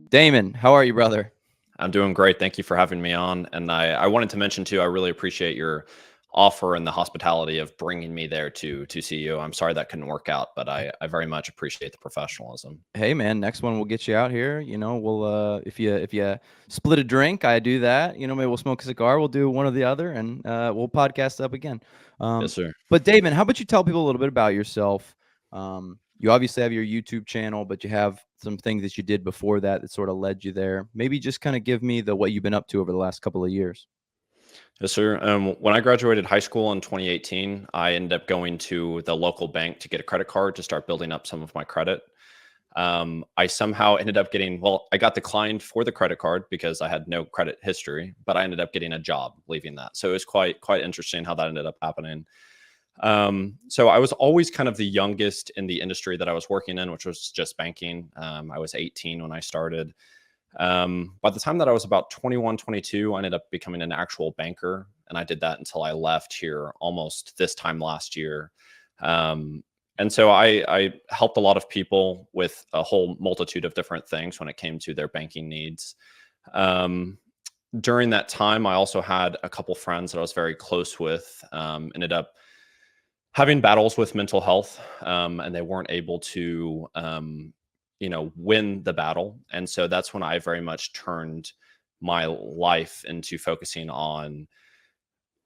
Damon, how are you, brother? I'm doing great. Thank you for having me on. And I wanted to mention too, I really appreciate your offer and the hospitality of bringing me there to see you. I'm sorry that couldn't work out, but I very much appreciate the professionalism. Hey, man, next one we'll get you out here. We'll if you split a drink, I do that. Maybe we'll smoke a cigar. We'll do one or the other, and we'll podcast up again. Yes, sir. But Damon, how about you tell people a little bit about yourself? You obviously have your YouTube channel, but you have some things that you did before that sort of led you there. Maybe just kind of give me what you've been up to over the last couple of years. Yes, sir. When I graduated high school in 2018, I ended up going to the local bank to get a credit card to start building up some of my credit. I somehow ended up I got declined for the credit card because I had no credit history, but I ended up getting a job leaving that. So it was quite interesting how that ended up happening. So I was always kind of the youngest in the industry that I was working in, which was just banking. I was 18 when I started. By the time that I was about 21, 22, I ended up becoming an actual banker. And I did that until I left here almost this time last year. And so I helped a lot of people with a whole multitude of different things when it came to their banking needs. During that time, I also had a couple friends that I was very close with, ended up having battles with mental health, and they weren't able to, win the battle. And so that's when I very much turned my life into focusing on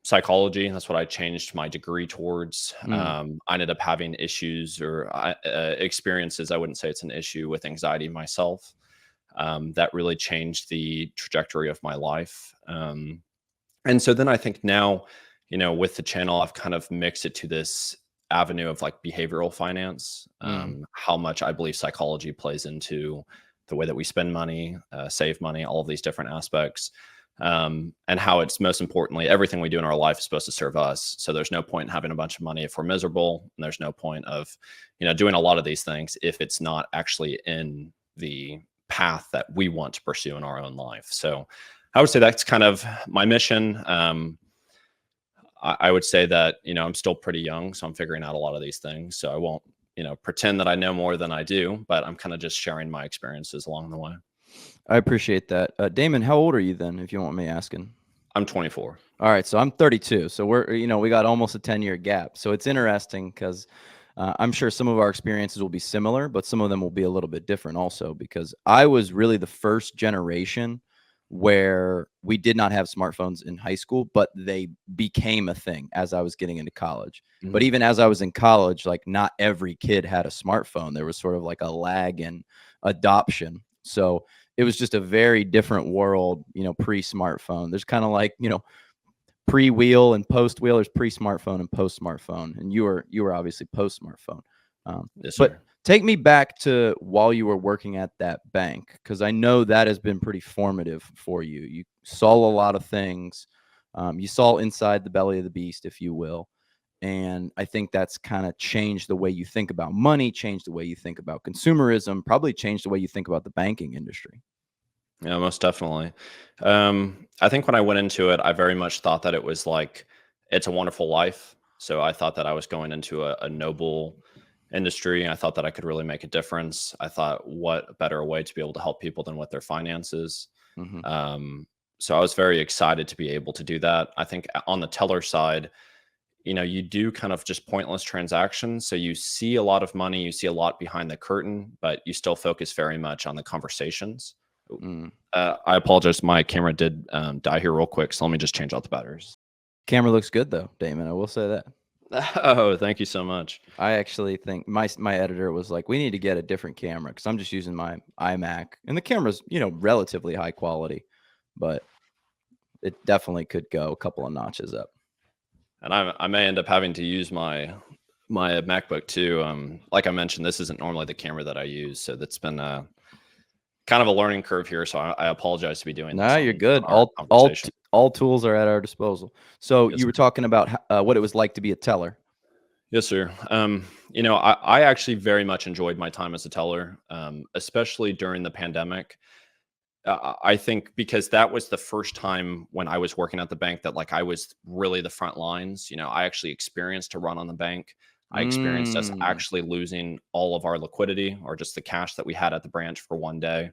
psychology. That's what I changed my degree towards. I ended up having issues or experiences. I wouldn't say it's an issue with anxiety myself. That really changed the trajectory of my life. And so then I think now, with the channel, I've kind of mixed it to this avenue of like behavioral finance, how much I believe psychology plays into the way that we spend money, save money, all of these different aspects. And how it's most importantly, everything we do in our life is supposed to serve us. So there's no point in having a bunch of money if we're miserable. And there's no point of, doing a lot of these things if it's not actually in the path that we want to pursue in our own life. So I would say that's kind of my mission. I would say that, I'm still pretty young, so I'm figuring out a lot of these things. So I won't, pretend that I know more than I do, but I'm kind of just sharing my experiences along the way. I appreciate that. Damon, how old are you then, if you want me asking? I'm 24. All right, so I'm 32. So we got almost a 10-year gap. So it's interesting because I'm sure some of our experiences will be similar, but some of them will be a little bit different also, because I was really the first generation where we did not have smartphones in high school, but they became a thing as I was getting into college. But even as I was in college, like not every kid had a smartphone. There was sort of like a lag in adoption. So it was just a very different world, pre-smartphone. There's kind of like, pre-wheel and post-wheel. There's pre-smartphone and post-smartphone. And you were obviously post-smartphone. Yes, but sir. take me back to while you were working at that bank, because I know that has been pretty formative for you. You saw a lot of things. You saw inside the belly of the beast, if you will. And I think that's kind of changed the way you think about money, changed the way you think about consumerism, probably changed the way you think about the banking industry. Yeah, most definitely. I think when I went into it, I very much thought that it was like, it's a wonderful life. So I thought that I was going into a noble industry. I thought that I could really make a difference. I thought, what better way to be able to help people than with their finances? So I was very excited to be able to do that. I think on the teller side, you do kind of just pointless transactions. So you see a lot of money, you see a lot behind the curtain, but you still focus very much on the conversations. I apologize. My camera did die here real quick. So let me just change out the batteries. Camera looks good though, Damon. I will say that. Oh, thank you so much. I actually think my editor was like, we need to get a different camera, because I'm just using my iMac, and the camera's, relatively high quality, but it definitely could go a couple of notches up. And I may end up having to use my MacBook too. Like I mentioned, this isn't normally the camera that I use, so that's been kind of a learning curve here. So I apologize to be doing this. No, you're good. All tools are at our disposal. So you were talking about what it was like to be a teller. Yes, sir. I actually very much enjoyed my time as a teller, especially during the pandemic. I think because that was the first time when I was working at the bank that like I was really the front lines. I actually experienced a run on the bank. I experienced us Mm. actually losing all of our liquidity, or just the cash that we had at the branch, for one day.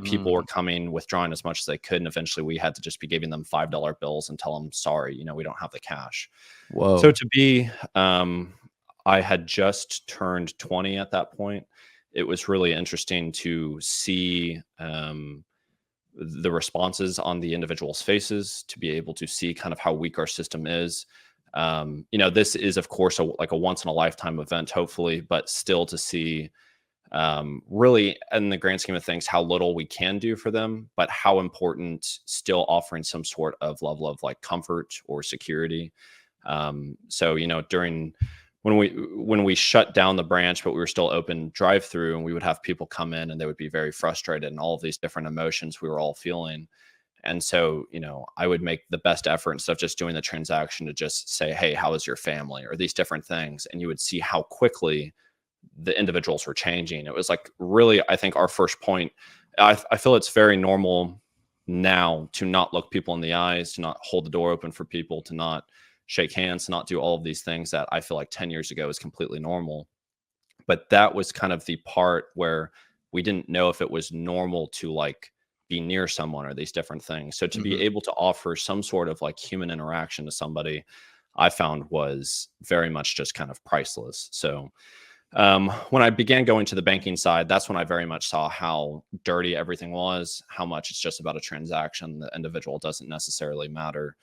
People were Mm. coming, withdrawing as much as they could, and eventually we had to just be giving them $5 bills and tell them, sorry, we don't have the cash. So Whoa. to be, I had just turned 20 at that point. It was really interesting to see the responses on the individuals' faces, to be able to see kind of how weak our system is. This is, of course, like a once in a lifetime event, hopefully, but still to see, really, in the grand scheme of things, how little we can do for them, but how important still offering some sort of level of like comfort or security. So during when we shut down the branch, but we were still open drive through, and we would have people come in and they would be very frustrated, and all of these different emotions we were all feeling. And so, I would make the best effort, instead of just doing the transaction, to just say, hey, how is your family, or these different things. And you would see how quickly the individuals were changing. It was like, really, I think our first point, I feel it's very normal now to not look people in the eyes, to not hold the door open for people, to not shake hands, to not do all of these things that I feel like 10 years ago is completely normal. But that was kind of the part where we didn't know if it was normal to like be near someone, or these different things. So to be Mhm. able to offer some sort of like human interaction to somebody, I found was very much just kind of priceless. So when I began going to the banking side, that's when I very much saw how dirty everything was, how much it's just about a transaction. The individual doesn't necessarily matter.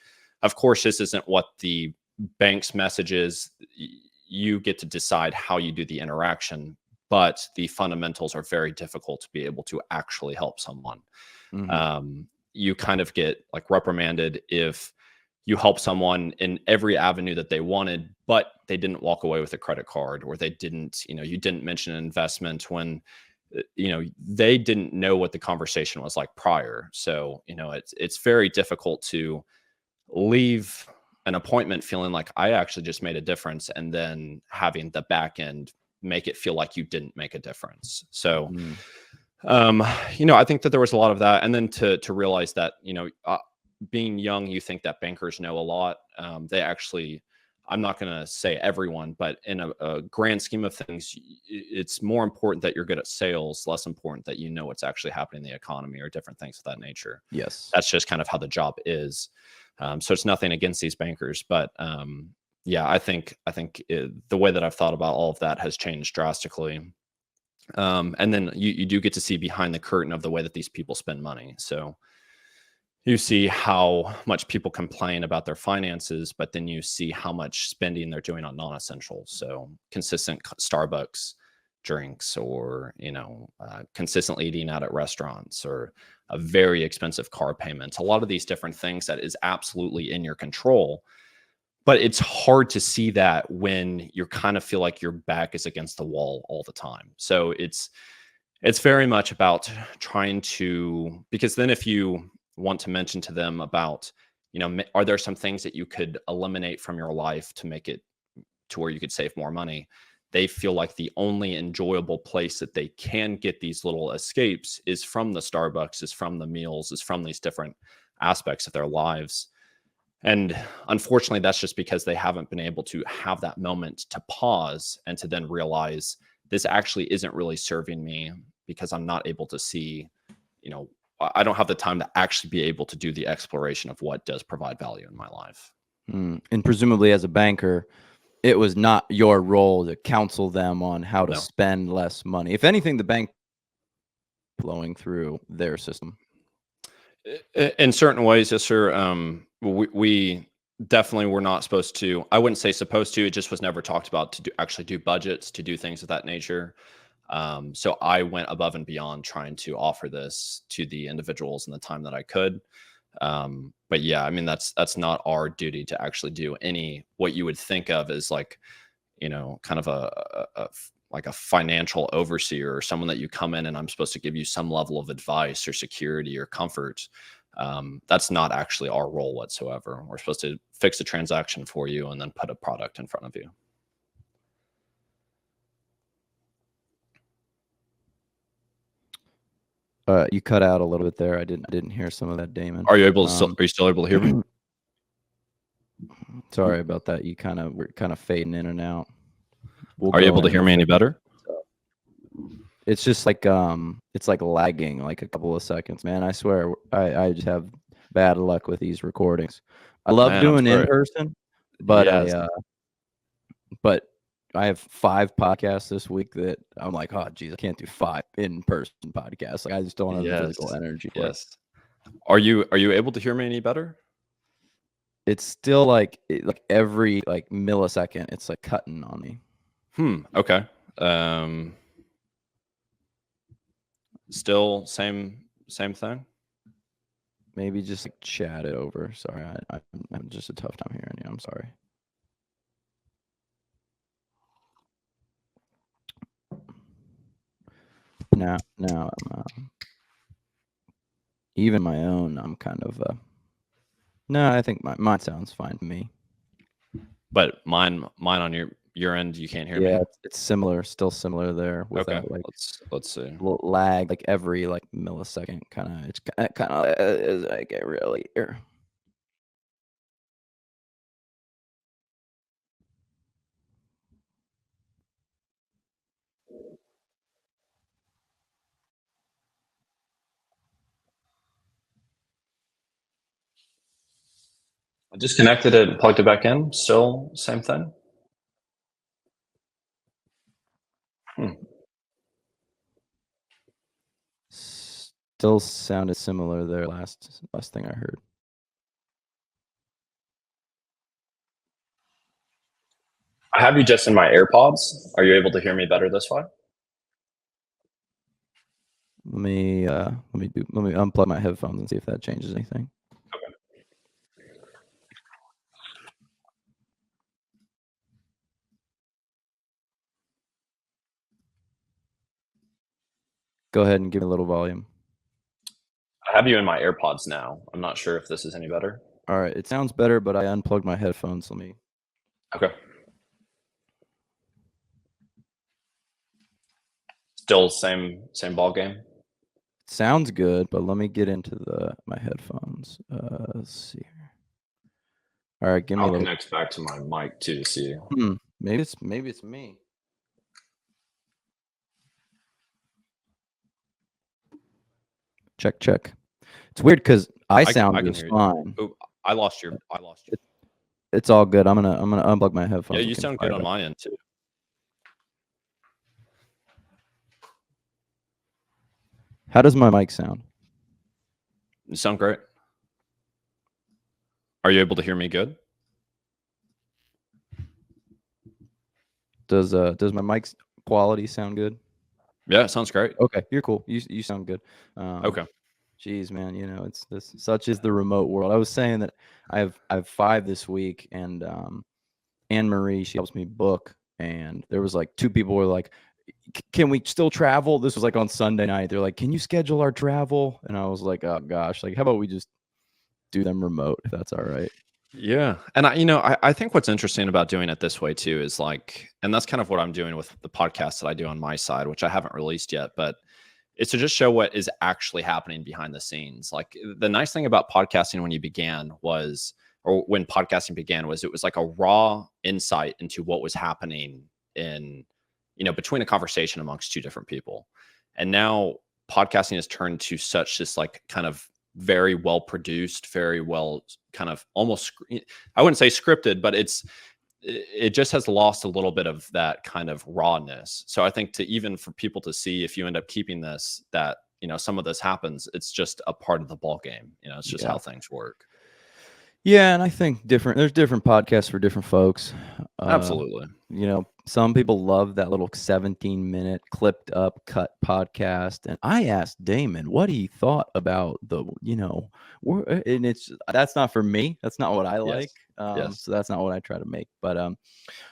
Of course, this isn't what the bank's message is. You get to decide how you do the interaction, but the fundamentals are very difficult to be able to actually help someone. Mhm. You kind of get like reprimanded if you help someone in every avenue that they wanted, but they didn't walk away with a credit card, or they didn't, you didn't mention an investment when, they didn't know what the conversation was like prior. So, it's very difficult to leave an appointment feeling like I actually just made a difference, and then having the back end make it feel like you didn't make a difference. So, Mm. I think that there was a lot of that, and then to realize that, being young, you think that bankers know a lot. They actually, I'm not going to say everyone, but in a grand scheme of things, it's more important that you're good at sales, less important that you know what's actually happening in the economy, or different things of that nature. Yes. That's just kind of how the job is. So it's nothing against these bankers, but yeah, I think the way that I've thought about all of that has changed drastically. And then you do get to see behind the curtain of the way that these people spend money. So you see how much people complain about their finances, but then you see how much spending they're doing on non-essentials. So consistent Starbucks drinks, or consistently eating out at restaurants, or a very expensive car payment. A lot of these different things that is absolutely in your control, but it's hard to see that when you kind of feel like your back is against the wall all the time. So it's very much about trying to, because then if you want to mention to them about, are there some things that you could eliminate from your life to make it to where you could save more money? They feel like the only enjoyable place that they can get these little escapes is from the Starbucks, is from the meals, is from these different aspects of their lives. And unfortunately, that's just because they haven't been able to have that moment to pause, and to then realize this actually isn't really serving me, because I'm not able to see, I don't have the time to actually be able to do the exploration of what does provide value in my life. Mm. And presumably, as a banker, it was not your role to counsel them on how to No. spend less money. If anything, the bank flowing through their system. In certain ways, yes, sir. We definitely were not supposed to. I wouldn't say supposed to. It just was never talked about to actually do budgets, to do things of that nature. So I went above and beyond trying to offer this to the individuals in the time that I could. But yeah, I mean, that's not our duty to actually do any what you would think of as like, kind of like a financial overseer, or someone that you come in and I'm supposed to give you some level of advice or security or comfort. That's not actually our role whatsoever. We're supposed to fix a transaction for you and then put a product in front of you. You cut out a little bit there. I didn't hear some of that, Damon. Are you still able to hear me? Sorry about that. We're kind of fading in and out. We'll Are you go able to in. hear We'll me any fade. better? It's just it's like lagging like a couple of seconds, man. I swear I just have bad luck with these recordings. I love Man, I'm doing in sorry. person, but Yes. but I have 5 podcasts this week that I'm like, oh geez, I can't do 5 in-person podcasts. Like I just don't have the Yes. physical energy for it. Yes. Are you able to hear me any better? It's still like like every like millisecond, it's like cutting on me. Okay. Still same thing. Maybe just like chat it over. Sorry, I'm having just a tough time hearing you. I'm sorry. Now I'm even my own. I'm kind of no. I think mine sounds fine to me. But mine on your end, you can't hear me. Yeah, it's similar, still similar there Okay. without like Let's see. lag, like every like millisecond. Kind of, it's kind of is like it really. I disconnected it and plugged it back in. Still same thing. Still sounded similar there. Last thing I heard. I have you just in my AirPods. Are you able to hear me better this way? Let me unplug my headphones and see if that changes anything. Go ahead and give me a little volume. I have you in my AirPods now. I'm not sure if this is any better. All right, it sounds better, but I unplugged my headphones. Let me. Okay. Still same ball game. Sounds good, but let me get into my headphones. Let's see here. All right, give me a I'll little. connect back to my mic too to see. Maybe it's me. Check. It's weird because I sound can just hear you. fine. Oh, I lost you. It's all good. I'm gonna unplug my headphones. Yeah, We you can sound fire good it on up. my end too. How does my mic sound? You sound great. Are you able to hear me good? Does my mic's quality sound good? Yeah, it sounds great. Okay, you're cool. You sound good. Okay. Geez, man, you know, it's this such is the remote world. I was saying that I have 5 this week, and Anne Marie, she helps me book, and there was like 2 people were like, can we still travel? This was like on Sunday night. They're like, can you schedule our travel? And I was like, oh gosh, like how about we just do them remote if that's all right. Yeah. And I think what's interesting about doing it this way too is like, and that's kind of what I'm doing with the podcast that I do on my side, which I haven't released yet, but it's to just show what is actually happening behind the scenes. Like the nice thing about podcasting when when podcasting began was it was like a raw insight into what was happening in, between a conversation amongst 2 different people. And now podcasting has turned to such this like kind of very well produced, very well kind of almost, I wouldn't say scripted, but it just has lost a little bit of that kind of rawness. So I think even for people to see, if you end up keeping this, that, some of this happens, it's just a part of the ball game. It's just how things work. Yeah, and I think there's different podcasts for different folks. Absolutely. Some people love that little 17-minute clipped up cut podcast. And I asked Damon what he thought about and that's not for me. That's not what I like. Yes. So that's not what I try to make. But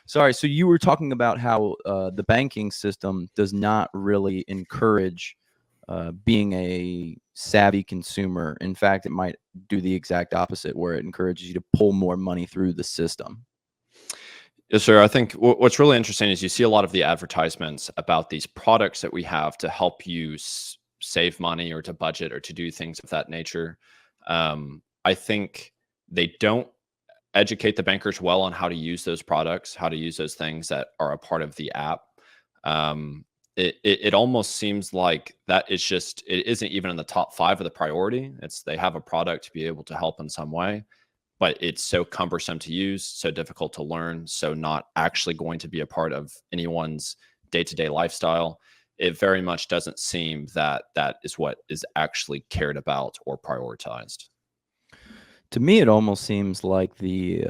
sorry. So you were talking about how the banking system does not really encourage being a savvy consumer. In fact, it might do the exact opposite, where it encourages you to pull more money through the system. Yes, sir. I think what's really interesting is you see a lot of the advertisements about these products that we have to help you save money or to budget or to do things of that nature. I think they don't educate the bankers well on how to use those products, how to use those things that are a part of the app. It almost seems like that it's just it isn't even in the top 5 of the priority. It's they have a product to be able to help in some way, but it's so cumbersome to use, so difficult to learn, so not actually going to be a part of anyone's day-to-day lifestyle. It very much doesn't seem that that is what is actually cared about or prioritized. To me, it almost seems like the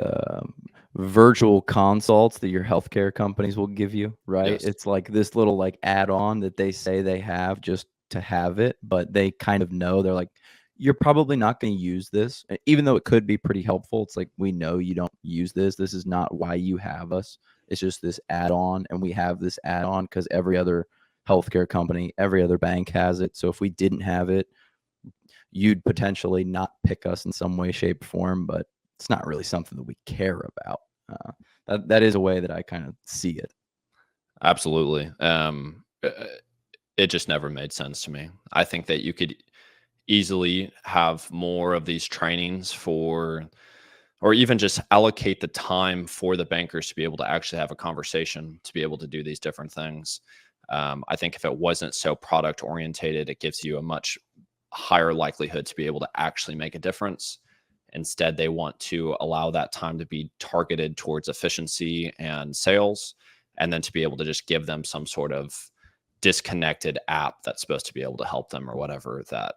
virtual consults that your healthcare companies will give you, right? Yes. It's like this little like add-on that they say they have just to have it, but they kind of know they're like, you're probably not going to use this, even though it could be pretty helpful. It's like, we know you don't use this. This is not why you have us. It's just this add-on, and we have this add-on because every other healthcare company, every other bank has it. So if we didn't have it, you'd potentially not pick us in some way, shape, form, but it's not really something that we care about. That is a way that I kind of see it. Absolutely. It just never made sense to me. I think that you could easily have more of these trainings for, or even just allocate the time for the bankers to be able to actually have a conversation, to be able to do these different things. I think if it wasn't so product orientated, it gives you a much higher likelihood to be able to actually make a difference. Instead, they want to allow that time to be targeted towards efficiency and sales, and then to be able to just give them some sort of disconnected app that's supposed to be able to help them or whatever that,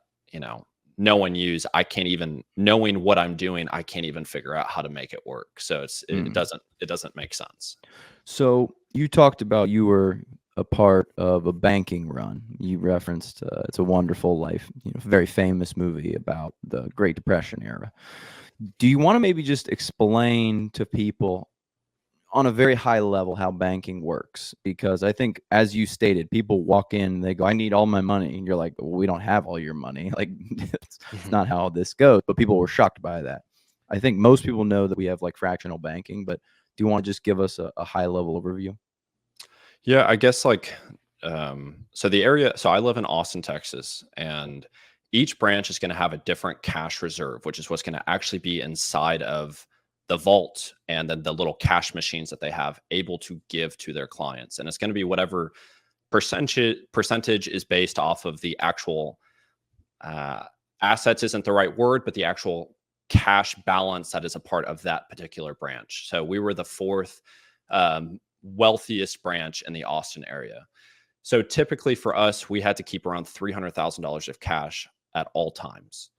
no one use. I can't even knowing what I'm doing, I can't even figure out how to make it work. So it Mm. doesn't make sense. So you talked about you were a part of a banking run. You referenced It's a Wonderful Life, very famous movie about the Great Depression era. Do you want to maybe just explain to people on a very high level how banking works? Because I think, as you stated, people walk in, they go, I need all my money. And you're like, well, we don't have all your money. Like, it's not how this goes. But people were shocked by that. I think most people know that we have like fractional banking, but do you want to just give us a high level overview? Yeah, I guess so the area, so I live in Austin, Texas, and each branch is going to have a different cash reserve, which is what's going to actually be inside of the vault and then the little cash machines that they have able to give to their clients. And it's going to be whatever percentage is based off of the actual uh, assets isn't the right word, but the actual cash balance that is a part of that particular branch. So we were the fourth wealthiest branch in the Austin area. So typically for us, we had to keep around $300,000 of cash at all times.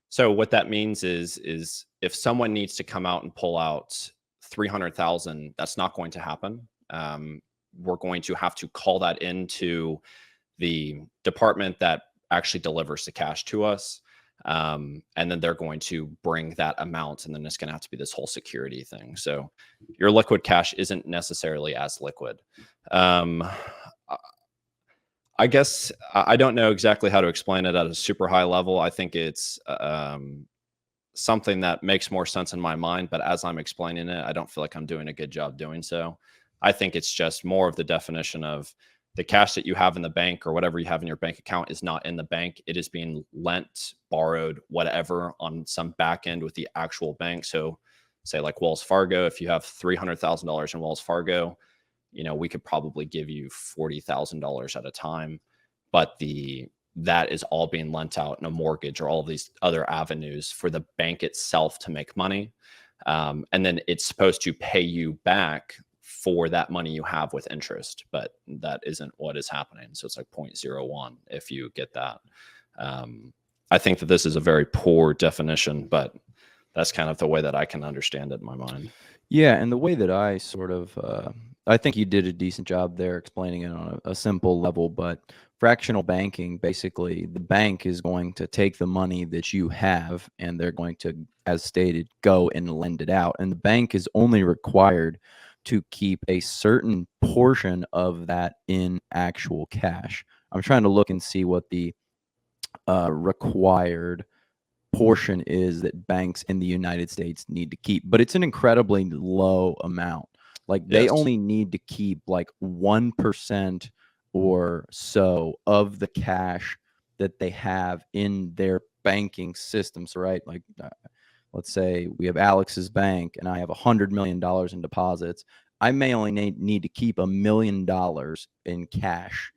So what that means is if someone needs to come out and pull out 300,000, that's not going to happen. We're going to have to call that into the department that actually delivers the cash to us. And then they're going to bring that amount, and then it's going to have to be this whole security thing. So your liquid cash isn't necessarily as liquid. Um, I guess I don't know exactly how to explain it at a super high level. I think it's something that makes more sense in my mind, but as I'm explaining it, I don't feel like I'm doing a good job doing so. I think it's just more of the definition of the cash that you have in the bank or whatever you have in your bank account is not in the bank. It is being lent, borrowed, whatever on some back end with the actual bank. So say like Wells Fargo, if you have $300,000 in Wells Fargo, we could probably give you $40,000 at a time, but that is all being lent out in a mortgage or all of these other avenues for the bank itself to make money. And then it's supposed to pay you back for that money you have with interest, but that isn't what is happening. So it's like 0.01 if you get that. I think that this is a very poor definition, but that's kind of the way that I can understand it in my mind. Yeah, and the way that I think you did a decent job there explaining it on a simple level, but fractional banking, basically, the bank is going to take the money that you have and they're going to, as stated, go and lend it out. And the bank is only required to keep a certain portion of that in actual cash. I'm trying to look and see what the required portion is that banks in the United States need to keep, but it's an incredibly low amount. Like, they Yes. only need to keep like 1% or so of the cash that they have in their banking systems, right? Like, let's say we have Alex's bank and I have $100 million in deposits. I may only need to keep $1 million in cash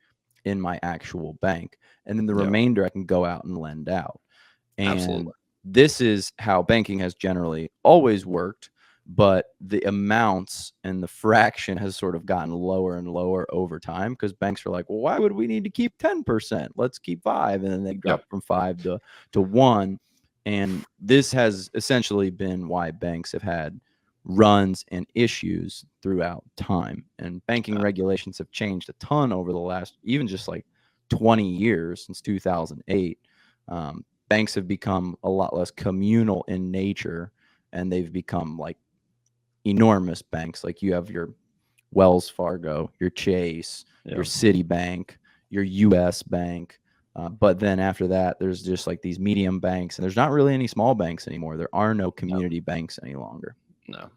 in my actual bank. And then the Yeah, remainder I can go out and lend out. And absolutely. this is how banking has generally always worked, but the amounts and the fraction has sort of gotten lower and lower over time because banks are like, well, why would we need to keep 10%? Let's keep 5. And then they Yeah, drop from 5 to 1. And this has essentially been why banks have had runs and issues throughout time. And banking uh, regulations have changed a ton over the last, even just like 20 years since 2008. Banks have become a lot less communal in nature, and they've become like enormous banks. Like you have your Wells Fargo, your Chase, your yeah. Citibank, your US Bank. But then after that, there's just like these medium banks, and there's not really any small banks anymore. There are no No, community banks any longer. no.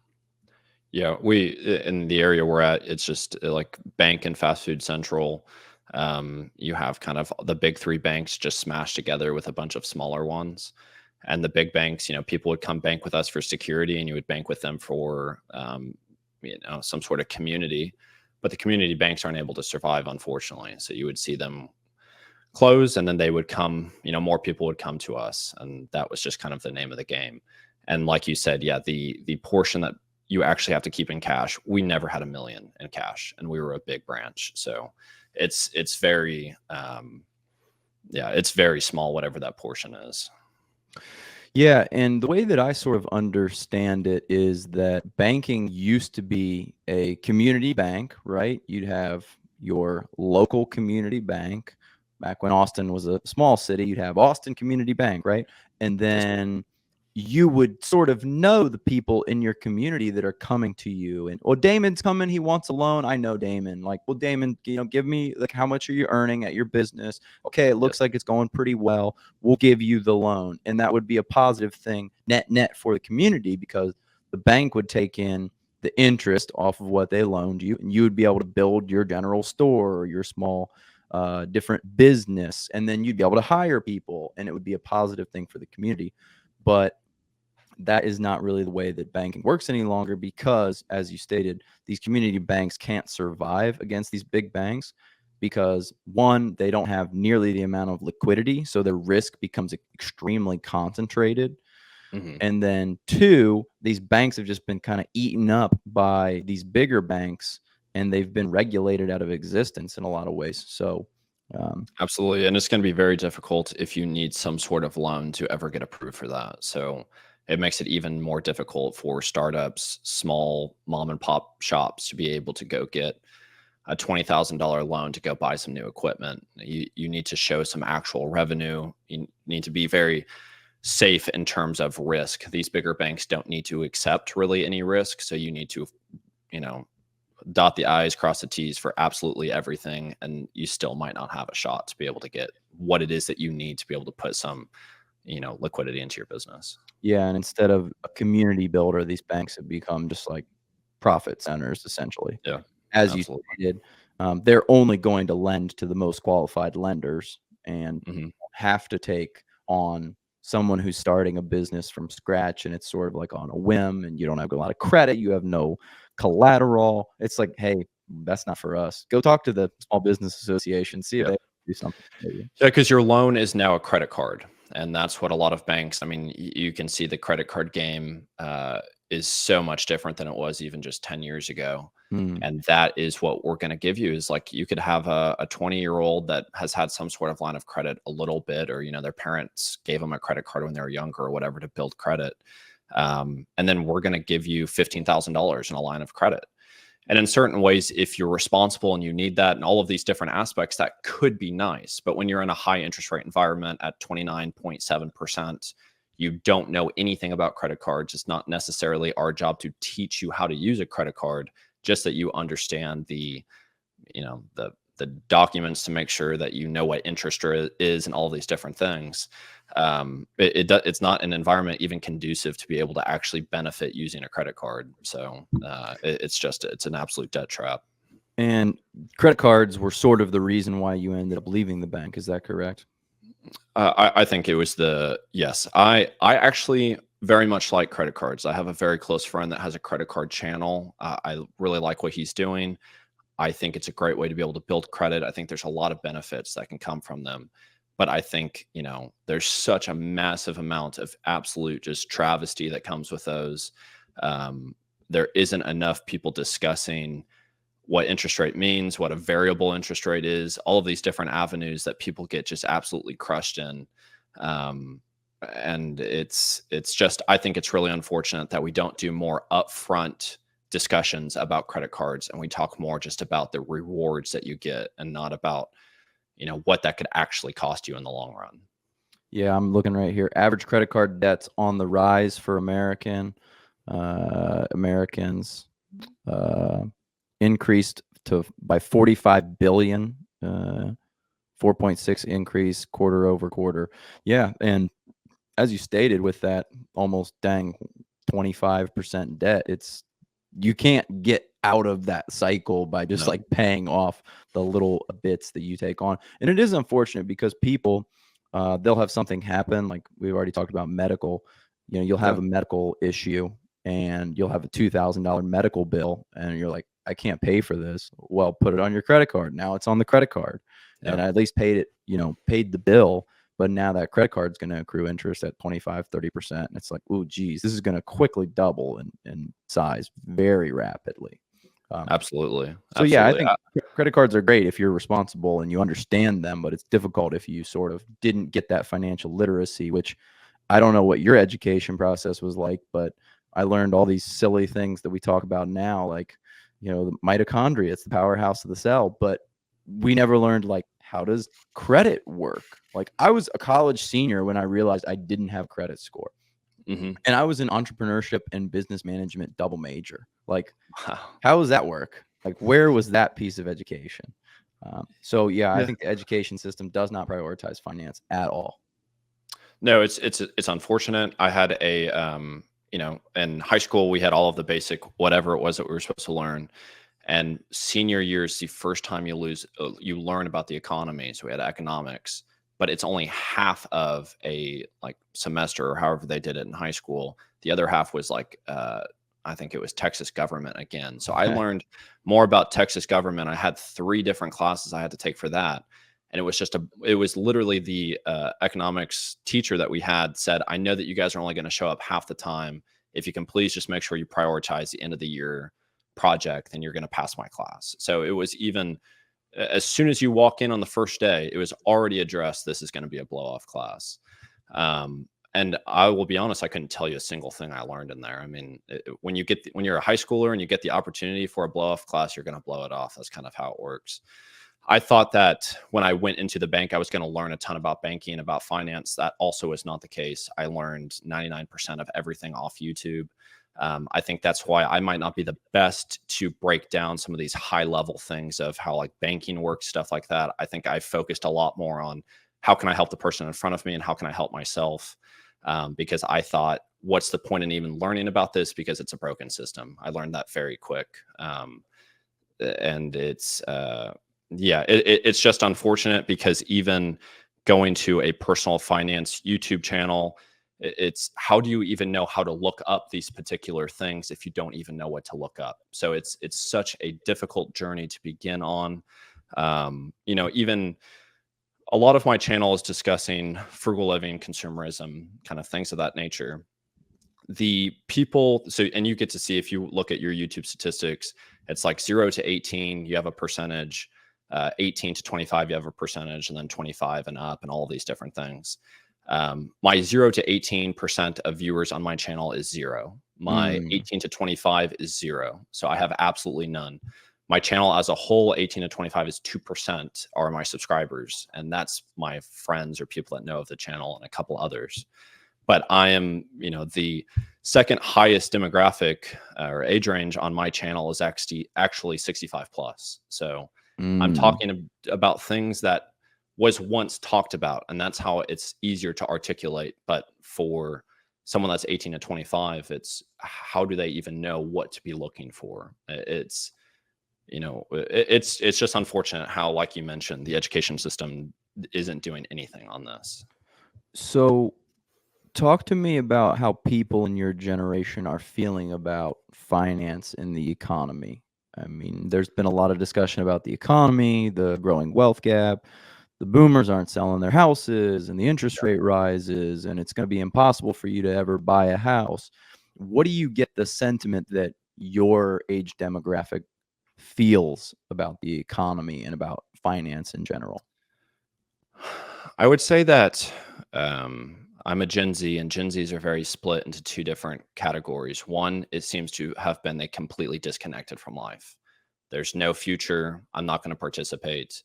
Yeah, in the area we're at, it's just like bank and fast food central. You have kind of the big three banks just smashed together with a bunch of smaller ones. And the big banks, people would come bank with us for security, and you would bank with them for, some sort of community. But the community banks aren't able to survive, unfortunately. So you would see them close, and then they would come. More people would come to us, and that was just kind of the name of the game. And like you said, yeah, the portion that you actually have to keep in cash, we never had $1 million in cash, and we were a big branch, so it's very yeah, it's very small, whatever that portion is. Yeah, and the way that I sort of understand it is that banking used to be a community bank, right? You'd have your local community bank. Back when Austin was a small city, you'd have Austin Community Bank, right? And Yes, then you would sort of know the people in your community that are coming to you. And, well, Damon's coming, he wants a loan. I know Damon. Like, well, Damon, give me, like, how much are you earning at your business? Okay, it yes, looks like it's going pretty well. We'll give you the loan. And that would be a positive thing net for the community, because the bank would take in the interest off of what they loaned you, and you would be able to build your general store or your small different business, and then you'd be able to hire people, and it would be a positive thing for the community. But that is not really the way that banking works any longer, because, as you stated, these community banks can't survive against these big banks because, one, they don't have nearly the amount of liquidity, so their risk becomes extremely concentrated. hmm And then, two, these banks have just been kind of eaten up by these bigger banks, and they've been regulated out of existence in a lot of ways. So, um, absolutely. And it's going to be very difficult if you need some sort of loan to ever get approved for that. So it makes it even more difficult for startups, small mom and pop shops, to be able to go get a $20,000 loan to go buy some new equipment. You need to show some actual revenue. You need to be very safe in terms of risk. These bigger banks don't need to accept really any risk. So you need to, you know, dot the I's, cross the T's for absolutely everything. And you still might not have a shot to be able to get what it is that you need to be able to put some, liquidity into your business. yeah, and instead of a community builder, these banks have become just like profit centers, essentially. Yeah, As you absolutely. stated, they're only going to lend to the most qualified lenders, and hmm have to take on someone who's starting a business from scratch, and it's sort of like on a whim, and you don't have a lot of credit, you have no collateral. It's like, hey, that's not for us. Go talk to the Small Business Association, see if Yeah. they do something for you. Yeah, because your loan is now a credit card, and that's what a lot of banks. I mean, you can see the credit card game is so much different than it was even just 10 years ago. Mm, And that is what we're going to give you. Is like you could have a 20-year-old that has had some sort of line of credit a little bit, or their parents gave them a credit card when they were younger or whatever to build credit, and then we're going to give you $15,000 in a line of credit. And in certain ways, if you're responsible and you need that and all of these different aspects, that could be nice. But when you're in a high interest rate environment at 29.7%, you don't know anything about credit cards. It's not necessarily our job to teach you how to use a credit card, just that you understand the documents to make sure that you know what interest rate is and all of these different things. It's not an environment even conducive to be able to actually benefit using a credit card. So it's an absolute debt trap. and credit cards were sort of the reason why you ended up leaving the bank, is that correct? I think it was yes. I actually very much like credit cards. I have a very close friend that has a credit card channel. I really like what he's doing. I think it's a great way to be able to build credit. I think there's a lot of benefits that can come from them. But I think, there's such a massive amount of absolute just travesty that comes with those. There isn't enough people discussing what interest rate means, what a variable interest rate is, all of these different avenues that people get just absolutely crushed in. And it's just, I think it's really unfortunate that we don't do more upfront discussions about credit cards, and we talk more just about the rewards that you get and not about, what that could actually cost you in the long run. Yeah, I'm looking right here. Average credit card debt's on the rise for Americans. Increased by 45 billion, 4.6 increase quarter over quarter. Yeah, and as you stated, with that almost 25% debt, you can't get out of that cycle by just like paying off the little bits that you take on. And it is unfortunate because people, they'll have something happen. Like we've already talked about medical, you'll have a medical issue and you'll have a $2,000 medical bill and you're like, I can't pay for this. Well, put it on your credit card. Now it's on the credit card and I at least paid it, paid the bill. But now that credit card is going to accrue interest at 25, 30%. And it's like, oh, geez, this is going to quickly double in size very rapidly. Absolutely. So, yeah, I think credit cards are great if you're responsible and you understand them, but it's difficult if you sort of didn't get that financial literacy, which I don't know what your education process was like, but I learned all these silly things that we talk about now, like, the mitochondria, it's the powerhouse of the cell, but we never learned like, how does credit work? Like I was a college senior when I realized I didn't have credit score. Mm-hmm. And I was in entrepreneurship and business management double major. Like, how does that work? Like, where was that piece of education? So I think the education system does not prioritize finance at all. No, it's unfortunate. I had in high school, we had all of the basic, whatever it was that we were supposed to learn. And senior year is the first time you learn about the economy. So we had economics, but it's only half of a semester or however they did it in high school. The other half was I think it was Texas government again. So I learned more about Texas government. I had 3 different classes I had to take for that. And it was literally the economics teacher that we had said, I know that you guys are only going to show up half the time. If you can please just make sure you prioritize the end of the year project, then you're going to pass my class. So it was even as soon as you walk in on the first day, it was already addressed. This is going to be a blow off class. And I will be honest, I couldn't tell you a single thing I learned in there. I mean, when you're a high schooler and you get the opportunity for a blow off class, you're going to blow it off. That's kind of how it works. I thought that when I went into the bank, I was going to learn a ton about banking, about finance. That also is not the case. I learned 99% of everything off YouTube. I think that's why I might not be the best to break down some of these high level things of how banking works, stuff like that. I think I focused a lot more on how can I help the person in front of me and how can I help myself? Because I thought, what's the point in even learning about this? Because it's a broken system. I learned that very quick. And it's just unfortunate because even going to a personal finance YouTube channel, it's how do you even know how to look up these particular things if you don't even know what to look up? So it's such a difficult journey to begin on. Even a lot of my channel is discussing frugal living, consumerism, kind of things of that nature. The people, and you get to see if you look at your YouTube statistics, it's like 0 to 18, you have a percentage, 18 to 25, you have a percentage, and then 25 and up, and all of these different things. My 0 to 18% of viewers on my channel is 0. My 18 to 25 is 0. So I have absolutely none. My channel as a whole, 18 to 25 is 2% are my subscribers. And that's my friends or people that know of the channel and a couple others. But I am, the second highest demographic or age range on my channel is actually 65 plus. So I'm talking about things that was once talked about, and that's how it's easier to articulate. But for someone that's 18 to 25, it's how do they even know what to be looking for? It's just unfortunate how, like you mentioned, the education system isn't doing anything on this. So Talk to me about how people in your generation are feeling about finance and the economy. I mean, there's been a lot of discussion about the economy, the growing wealth gap. The boomers aren't selling their houses, and the interest rate rises, and it's going to be impossible for you to ever buy a house. What do you get the sentiment that your age demographic feels about the economy and about finance in general? I would say that I'm a Gen Z, and Gen Zs are very split into two different categories. One, it seems to have been they completely disconnected from life. There's no future. I'm not going to participate.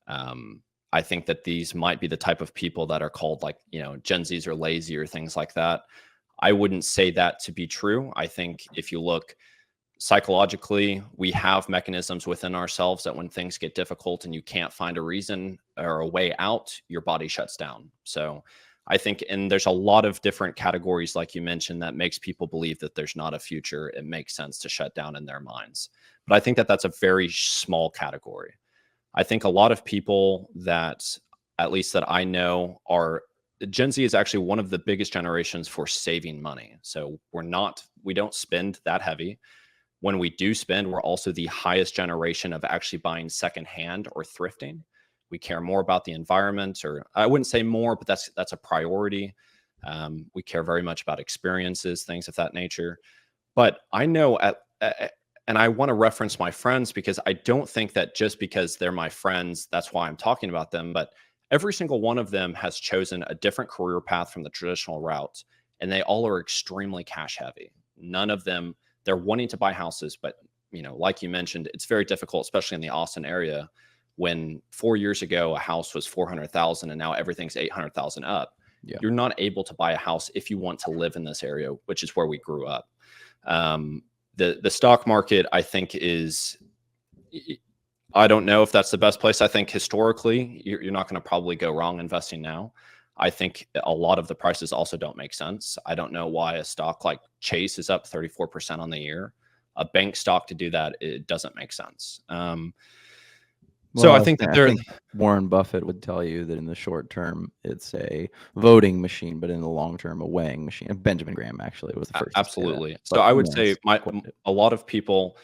Um, I think that these might be the type of people that are called like, Gen Zs are lazy or things like that. I wouldn't say that to be true. I think if you look psychologically, we have mechanisms within ourselves that when things get difficult and you can't find a reason or a way out, your body shuts down. So I think, and there's a lot of different categories, like you mentioned, that makes people believe that there's not a future. It makes sense to shut down in their minds. But I think that that's a very small category. I think a lot of people that, at least that I know, are Gen Z is actually one of the biggest generations for saving money. So we don't spend that heavy. When we do spend, we're also the highest generation of actually buying secondhand or thrifting. We care more about the environment, or I wouldn't say more, but that's a priority. We care very much about experiences, things of that nature. But I know and I want to reference my friends because I don't think that just because they're my friends, that's why I'm talking about them. But every single one of them has chosen a different career path from the traditional route, and they all are extremely cash heavy. None of them, they're wanting to buy houses, but like you mentioned, it's very difficult, especially in the Austin area. When 4 years ago a house was 400,000 and now everything's 800,000 up, Yeah. you're not able to buy a house if you want to live in this area, which is where we grew up. The stock market, I think, I don't know if that's the best place. I think historically, you're not going to probably go wrong investing now. I think a lot of the prices also don't make sense. I don't know why a stock like Chase is up 34% on the year. A bank stock to do that, it doesn't make sense. So I think that I think Warren Buffett would tell you that in the short term, it's a voting machine, but in the long term, a weighing machine. And Benjamin Graham actually was the first to say that. absolutely. So But I would yeah, say it's quite a lot of people,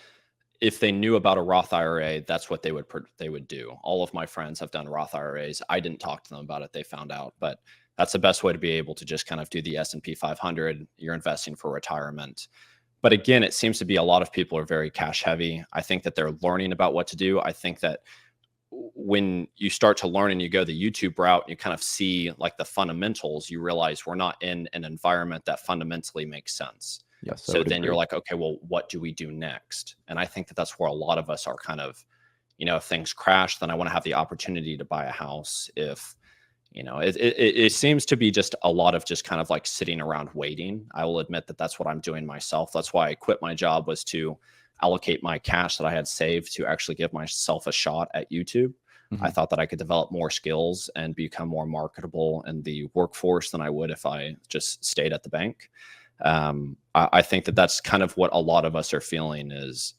if they knew about a Roth IRA, that's what they would do. All of my friends have done Roth IRAs. I didn't talk to them about it; they found out. But that's the best way to be able to just kind of do the S&P 500. You're investing for retirement. But again, it seems to be a lot of people are very cash heavy. I think that they're learning about what to do. I think that when you start to learn and you go the YouTube route, you kind of see like the fundamentals, you realize we're not in an environment that fundamentally makes sense. yes. I So would then you're agree. like, okay, well, what do we do next? And I think that that's where a lot of us are kind of, if things crash, then I want to have the opportunity to buy a house. If, it seems to be just a lot of just kind of like sitting around waiting. I will admit that that's what I'm doing myself. That's why I quit my job, was to allocate my cash that I had saved to actually give myself a shot at YouTube. I Mhm. thought that I could develop more skills and become more marketable in the workforce than I would if I just stayed at the bank. I think that that's kind of what a lot of us are feeling is,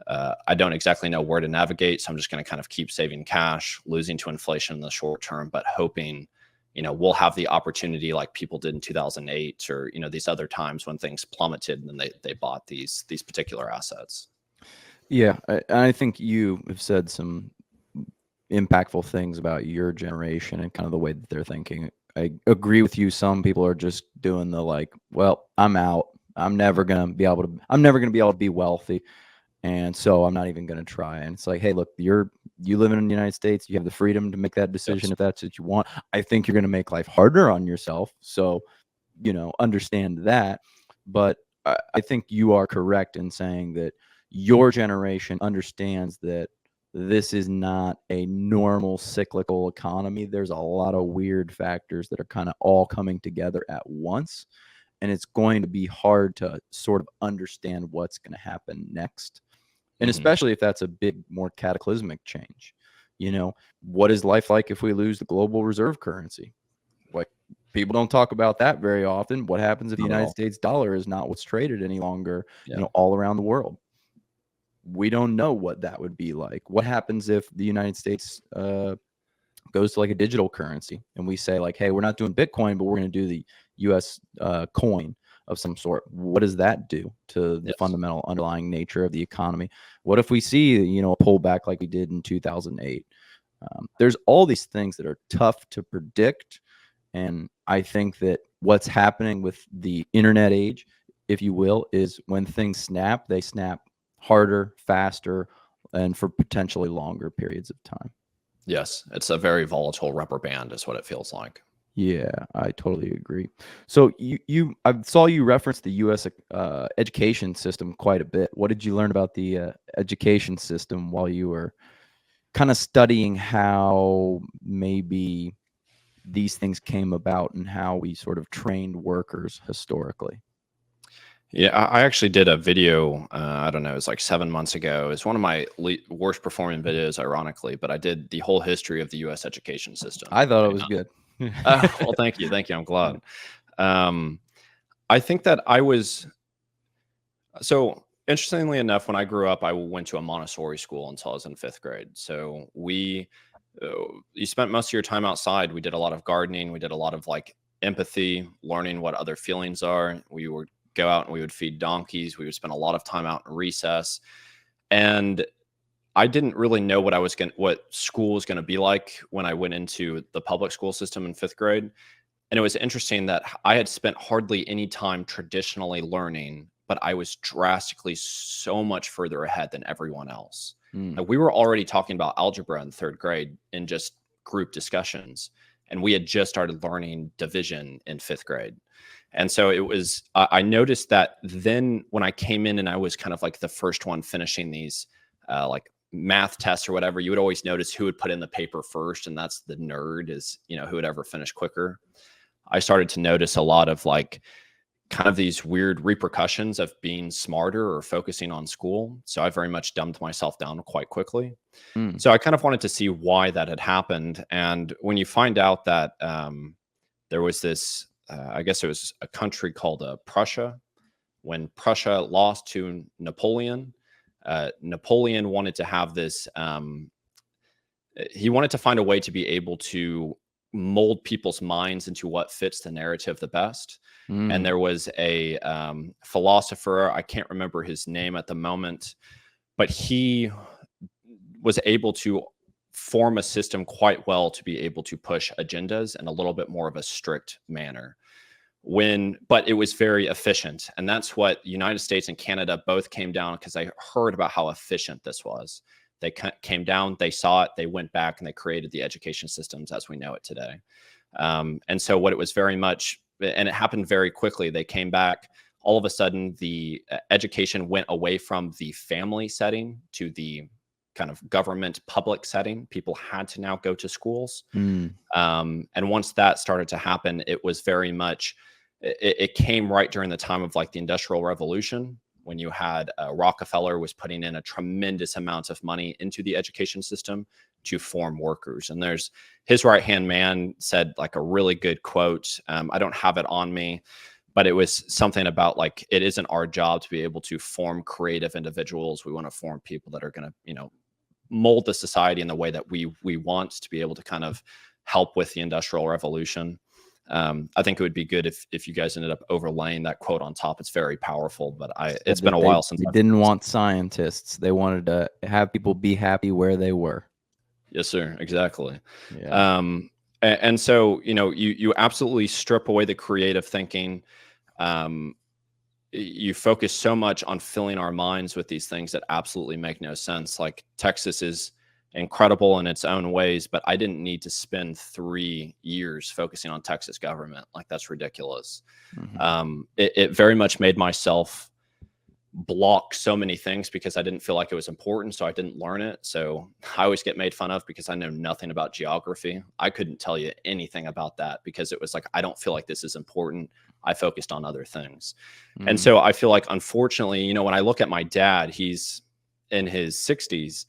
I don't exactly know where to navigate. So I'm just going to kind of keep saving cash, losing to inflation in the short term, but hoping, we'll have the opportunity like people did in 2008 or, these other times when things plummeted and then they bought these particular assets. Yeah, I think you have said some impactful things about your generation and kind of the way that they're thinking. I agree with you. Some people are just doing the like, well, I'm out. I'm never gonna be able to be wealthy. And so I'm not even gonna try. And it's like, hey, look, you live in the United States, you have the freedom to make that decision Yes. if that's what you want. I think you're gonna make life harder on yourself. So, understand that. But I think you are correct in saying that your generation understands that this is not a normal cyclical economy. There's a lot of weird factors that are kind of all coming together at once. And it's going to be hard to sort of understand what's going to happen next. And Hmm. especially if that's a big, more cataclysmic change. What is life like if we lose the global reserve currency? Like, people don't talk about that very often. What happens if the Not at United all. States dollar is not what's traded any longer, Yeah. all around the world? We don't know what that would be like. What happens if the United States goes to like a digital currency and we say like, hey, we're not doing Bitcoin, but we're going to do the U.S. Coin of some sort. What does that do to the Yes. fundamental underlying nature of the economy? What if we see, a pullback like we did in 2008? There's all these things that are tough to predict. And I think that what's happening with the internet age, if you will, is when things snap, they snap harder, faster, and for potentially longer periods of time. Yes. It's a very volatile rubber band is what it feels like. Yeah, I totally agree. So I saw you reference the U.S. Education system quite a bit. What did you learn about the education system while you were kind of studying how maybe these things came about and how we sort of trained workers historically? Yeah, I actually did a video. I don't know, it was like 7 months ago. It's one of my worst performing videos, ironically, but I did the whole history of the U.S. education system. I thought it Okay, was good. well, thank you, thank you. I'm glad. Um, I think that I was so interestingly enough. When I grew up, I went to a Montessori school until I was in 5th grade. So uh, you spent most of your time outside. We did a lot of gardening. We did a lot of like empathy, learning what other feelings are. We would go out and we would feed donkeys. We would spend a lot of time out in recess, and I didn't really know what school was going to be like when I went into the public school system in 5th grade. And it was interesting that I had spent hardly any time traditionally learning, but I was drastically so much further ahead than everyone else. Mm, Like we were already talking about algebra in 3rd grade in just group discussions, and we had just started learning division in 5th grade. And so I noticed that then when I came in and I was kind of like the first one finishing these like math tests or whatever, you would always notice who would put in the paper first. And that's the nerd, is, who would ever finish quicker. I started to notice a lot of like kind of these weird repercussions of being smarter or focusing on school. So I very much dumbed myself down quite quickly. mm, So I kind of wanted to see why that had happened. And when you find out that there was this, I guess it was a country called Prussia. When Prussia lost to Napoleon, Napoleon wanted to have this, he wanted to find a way to be able to mold people's minds into what fits the narrative the best. And mm, there was a philosopher, I can't remember his name at the moment, but he was able to form a system quite well to be able to push agendas in a little bit more of a strict manner, but it was very efficient. And that's what United States and Canada both came down, because I heard about how efficient this was. They came down, they saw it, they went back, and they created the education systems as we know it today. And so what it was very much, and it happened very quickly, they came back. All of a sudden, the education went away from the family setting to the kind of government public setting. People had to now go to schools. mm, And once that started to happen, it was very much, it came right during the time of like the Industrial Revolution, when you had Rockefeller was putting in a tremendous amount of money into the education system to form workers. And there's his right hand man said like a really good quote. I don't have it on me, but it was something about like, it isn't our job to be able to form creative individuals. We want to form people that are going to, mold the society in the way that we want to be able to kind of help with the Industrial Revolution. I think it would be good if you guys ended up overlaying that quote on top. It's very powerful, but it's been a while since they I've didn't want scientists. They wanted to have people be happy where they were. Yes, sir. Exactly. Yeah. And so, you absolutely strip away the creative thinking. You focus so much on filling our minds with these things that absolutely make no sense. Like Texas is incredible in its own ways, but I didn't need to spend 3 years focusing on Texas government. Like that's ridiculous. Mhm. It very much made myself block so many things because I didn't feel like it was important, so I didn't learn it. So I always get made fun of because I know nothing about geography. I couldn't tell you anything about that because it was like, I don't feel like this is important. I focused on other things. And Mm, so I feel like, unfortunately, when I look at my dad, he's in his 60s,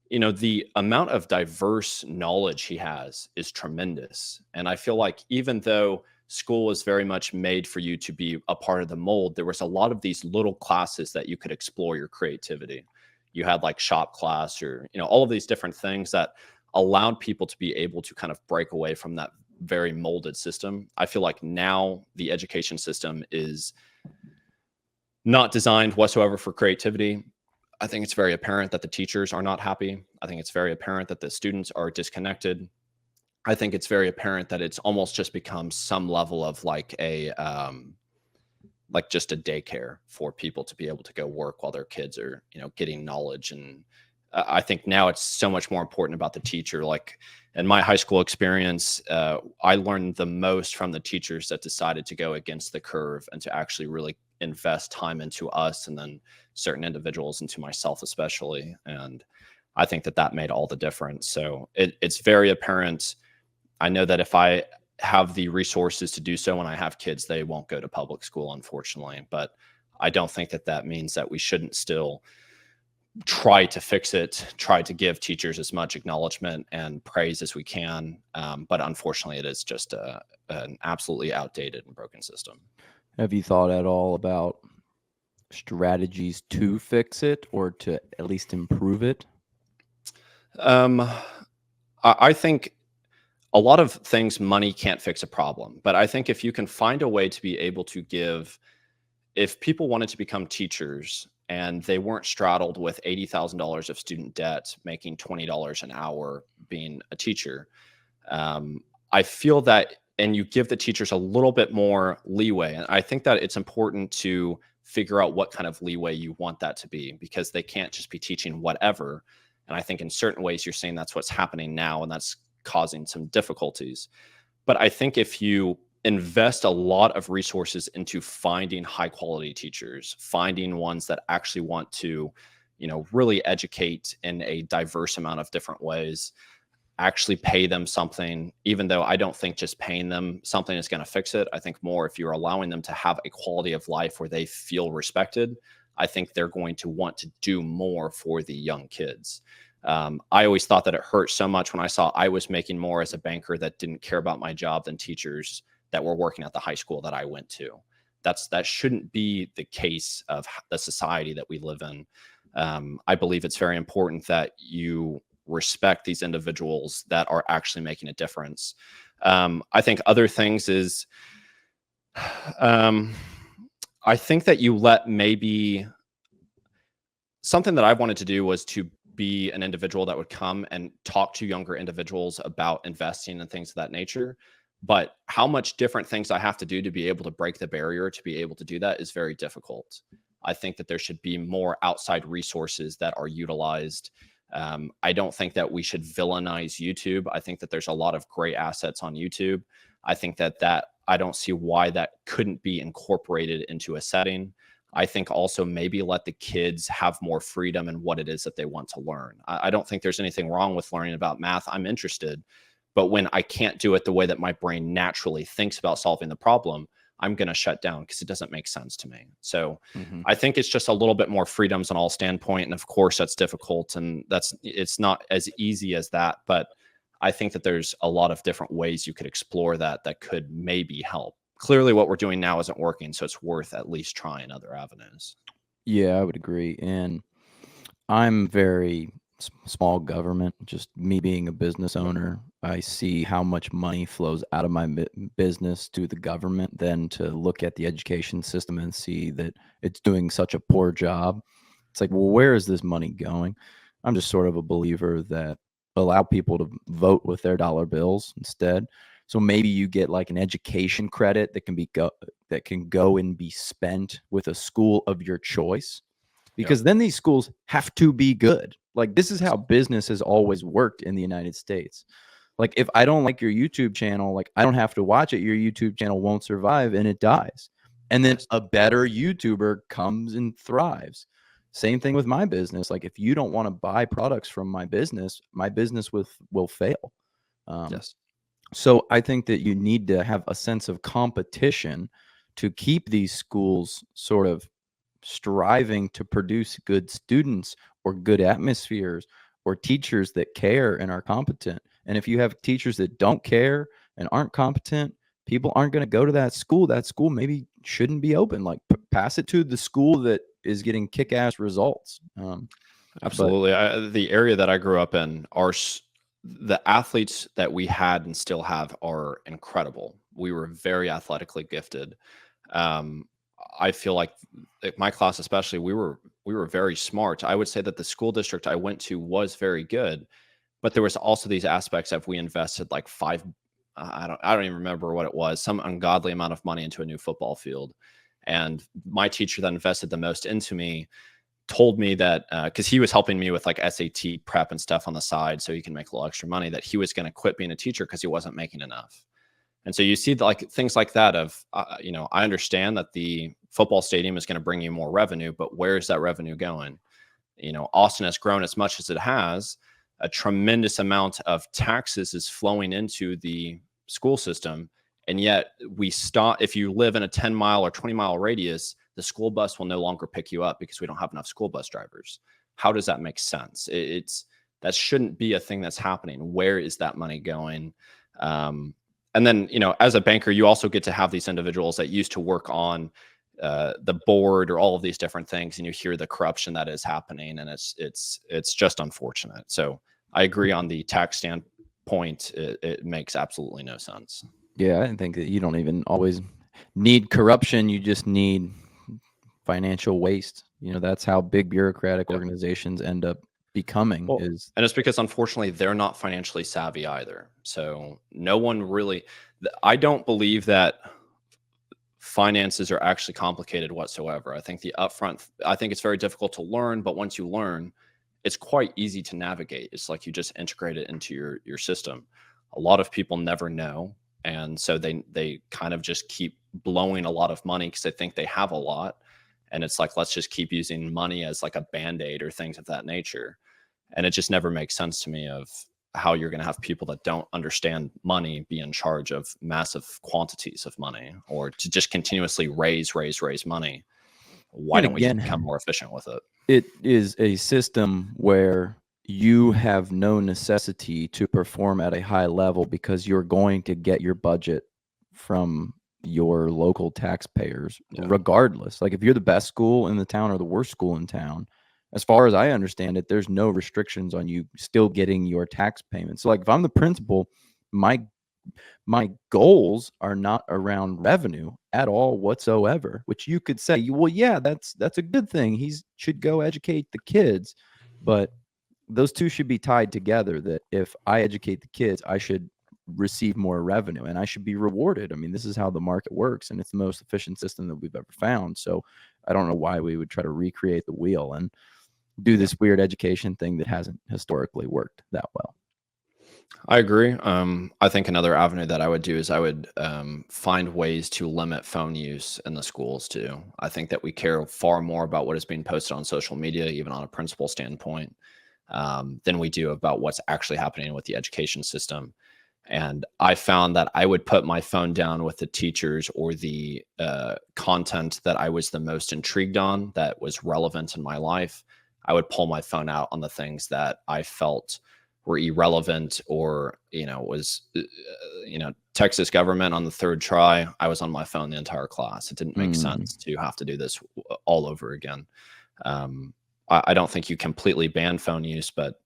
the amount of diverse knowledge he has is tremendous. And I feel like even though school is very much made for you to be a part of the mold, there was a lot of these little classes that you could explore your creativity. You had like shop class, or all of these different things that allowed people to be able to kind of break away from that very molded system. I feel like now the education system is not designed whatsoever for creativity. I think it's very apparent that the teachers are not happy. I think it's very apparent that the students are disconnected. I think it's very apparent that it's almost just become some level of like just a daycare for people to be able to go work while their kids are, getting knowledge. And I think now it's so much more important about the teacher. Like in my high school experience, I learned the most from the teachers that decided to go against the curve and to actually really invest time into us, and then certain individuals, into myself especially. And I think that that made all the difference. So it's very apparent. I know that if I have the resources to do so when I have kids, they won't go to public school, unfortunately. But I don't think that that means that we shouldn't still try to fix it, try to give teachers as much acknowledgement and praise as we can. But unfortunately, it is just an absolutely outdated and broken system. Have you thought at all about strategies to fix it or to at least improve it? I think a lot of things, money can't fix a problem. But I think if you can find a way to be able to give, if people wanted to become teachers and they weren't straddled with $80,000 of student debt, making $20 an hour being a teacher, I feel that, and you give the teachers a little bit more leeway. And I think that it's important to figure out what kind of leeway you want that to be, because they can't just be teaching whatever. And I think in certain ways you're saying that's what's happening now, and that's causing some difficulties. But I think if you invest a lot of resources into finding high quality teachers, finding ones that actually want to, really educate in a diverse amount of different ways, actually pay them something, even though I don't think just paying them something is going to fix it. I think more if you're allowing them to have a quality of life where they feel respected, I think they're going to want to do more for the young kids. I always thought that it hurt so much when I saw I was making more as a banker that didn't care about my job than teachers that were working at the high school that I went to. That shouldn't be the case of the society that we live in. I believe it's very important that you respect these individuals that are actually making a difference. I think other things is, I think that you let maybe something that I wanted to do was to be an individual that would come and talk to younger individuals about investing and things of that nature. But how much different things I have to do to be able to break the barrier to be able to do that is very difficult. I think that there should be more outside resources that are utilized. I don't think that we should villainize YouTube. I think that there's a lot of great assets on YouTube. I think that I don't see why that couldn't be incorporated into a setting. I think also maybe let the kids have more freedom in what it is that they want to learn. I don't think there's anything wrong with learning about math. I'm interested, but when I can't do it the way that my brain naturally thinks about solving the problem, I'm going to shut down because it doesn't make sense to me. So I think it's just a little bit more freedoms on all standpoint. And of course that's difficult, and it's not as easy as that, but I think that there's a lot of different ways you could explore that could maybe help. Clearly what we're doing now isn't working, so it's worth at least trying other avenues. Yeah, I would agree. And I'm very small government, just me being a business owner. I see how much money flows out of my business to the government, then to look at the education system and see that it's doing such a poor job. It's like, well, where is this money going? I'm just sort of a believer that allow people to vote with their dollar bills instead. So maybe you get like an education credit that can go and be spent with a school of your choice, because then these schools have to be good. Like, this is how business has always worked in the United States. Like, if I don't like your YouTube channel, like, I don't have to watch it. Your YouTube channel won't survive and it dies. And then a better YouTuber comes and thrives. Same thing with my business. Like, if you don't want to buy products from my business will fail. Yes. So I think that you need to have a sense of competition to keep these schools sort of striving to produce good students or good atmospheres or teachers that care and are competent. And if you have teachers that don't care and aren't competent, people aren't going to go to that school. That school maybe shouldn't be open. Like, pass it to the school that is getting kick-ass results. Absolutely. The area that I grew up in, the athletes that we had and still have are incredible. We were very athletically gifted. Um, I feel like my class, especially, we were very smart. I would say that the school district I went to was very good, but there was also these aspects of we invested like I don't even remember what it was, some ungodly amount of money into a new football field. And my teacher that invested the most into me told me that because he was helping me with like SAT prep and stuff on the side so he can make a little extra money, that he was going to quit being a teacher because he wasn't making enough. And so you see like things like that of, I understand that the football stadium is going to bring you more revenue, but where is that revenue going? Austin has grown as much as it has. A tremendous amount of taxes is flowing into the school system. And yet we stop, if you live in a 10-mile or 20-mile radius, the school bus will no longer pick you up because we don't have enough school bus drivers. How does that make sense? That shouldn't be a thing that's happening. Where is that money going? And then, as a banker, you also get to have these individuals that used to work on the board or all of these different things, and you hear the corruption that is happening, and it's just unfortunate. So I agree on the tax standpoint. It makes absolutely no sense. Yeah, I think that you don't even always need corruption. You just need financial waste. That's how big bureaucratic Yep. organizations end up becoming. Well, and it's because unfortunately they're not financially savvy either. So no one really. I don't believe that finances are actually complicated whatsoever. I think I think it's very difficult to learn, but once you learn, it's quite easy to navigate. It's like you just integrate it into your system. A lot of people never know, and so they kind of just keep blowing a lot of money because they think they have a lot, and it's like, let's just keep using money as like a band-aid or things of that nature. And it just never makes sense to me of how you're going to have people that don't understand money be in charge of massive quantities of money, or to just continuously raise money. Why And don't we just again, become more efficient with it? it is a system where you have no necessity to perform at a high level because you're going to get your budget from your local taxpayers regardless. Like if you're the best school in the town or the worst school in town, as far as I understand it, there's no restrictions on you still getting your tax payments. So like if I'm the principal, my goals are not around revenue at all whatsoever, which you could say, well, yeah, that's a good thing. He should go educate the kids, but those two should be tied together, that if I educate the kids, I should receive more revenue and I should be rewarded. I mean, this is how the market works, and it's the most efficient system that we've ever found. So I don't know why we would try to recreate the wheel and do this weird education thing that hasn't historically worked that well. I agree. I think another avenue that I would do is I would find ways to limit phone use in the schools too. I think that we care far more about what is being posted on social media, even on a principal standpoint, than we do about what's actually happening with the education system. And I found that I would put my phone down with the teachers or the content that I was the most intrigued on, that was relevant in my life. I would pull my phone out on the things that I felt were irrelevant, or was Texas government on the third try. I was on my phone the entire class. It didn't make sense to have to do this all over again. I don't think you completely ban phone use, but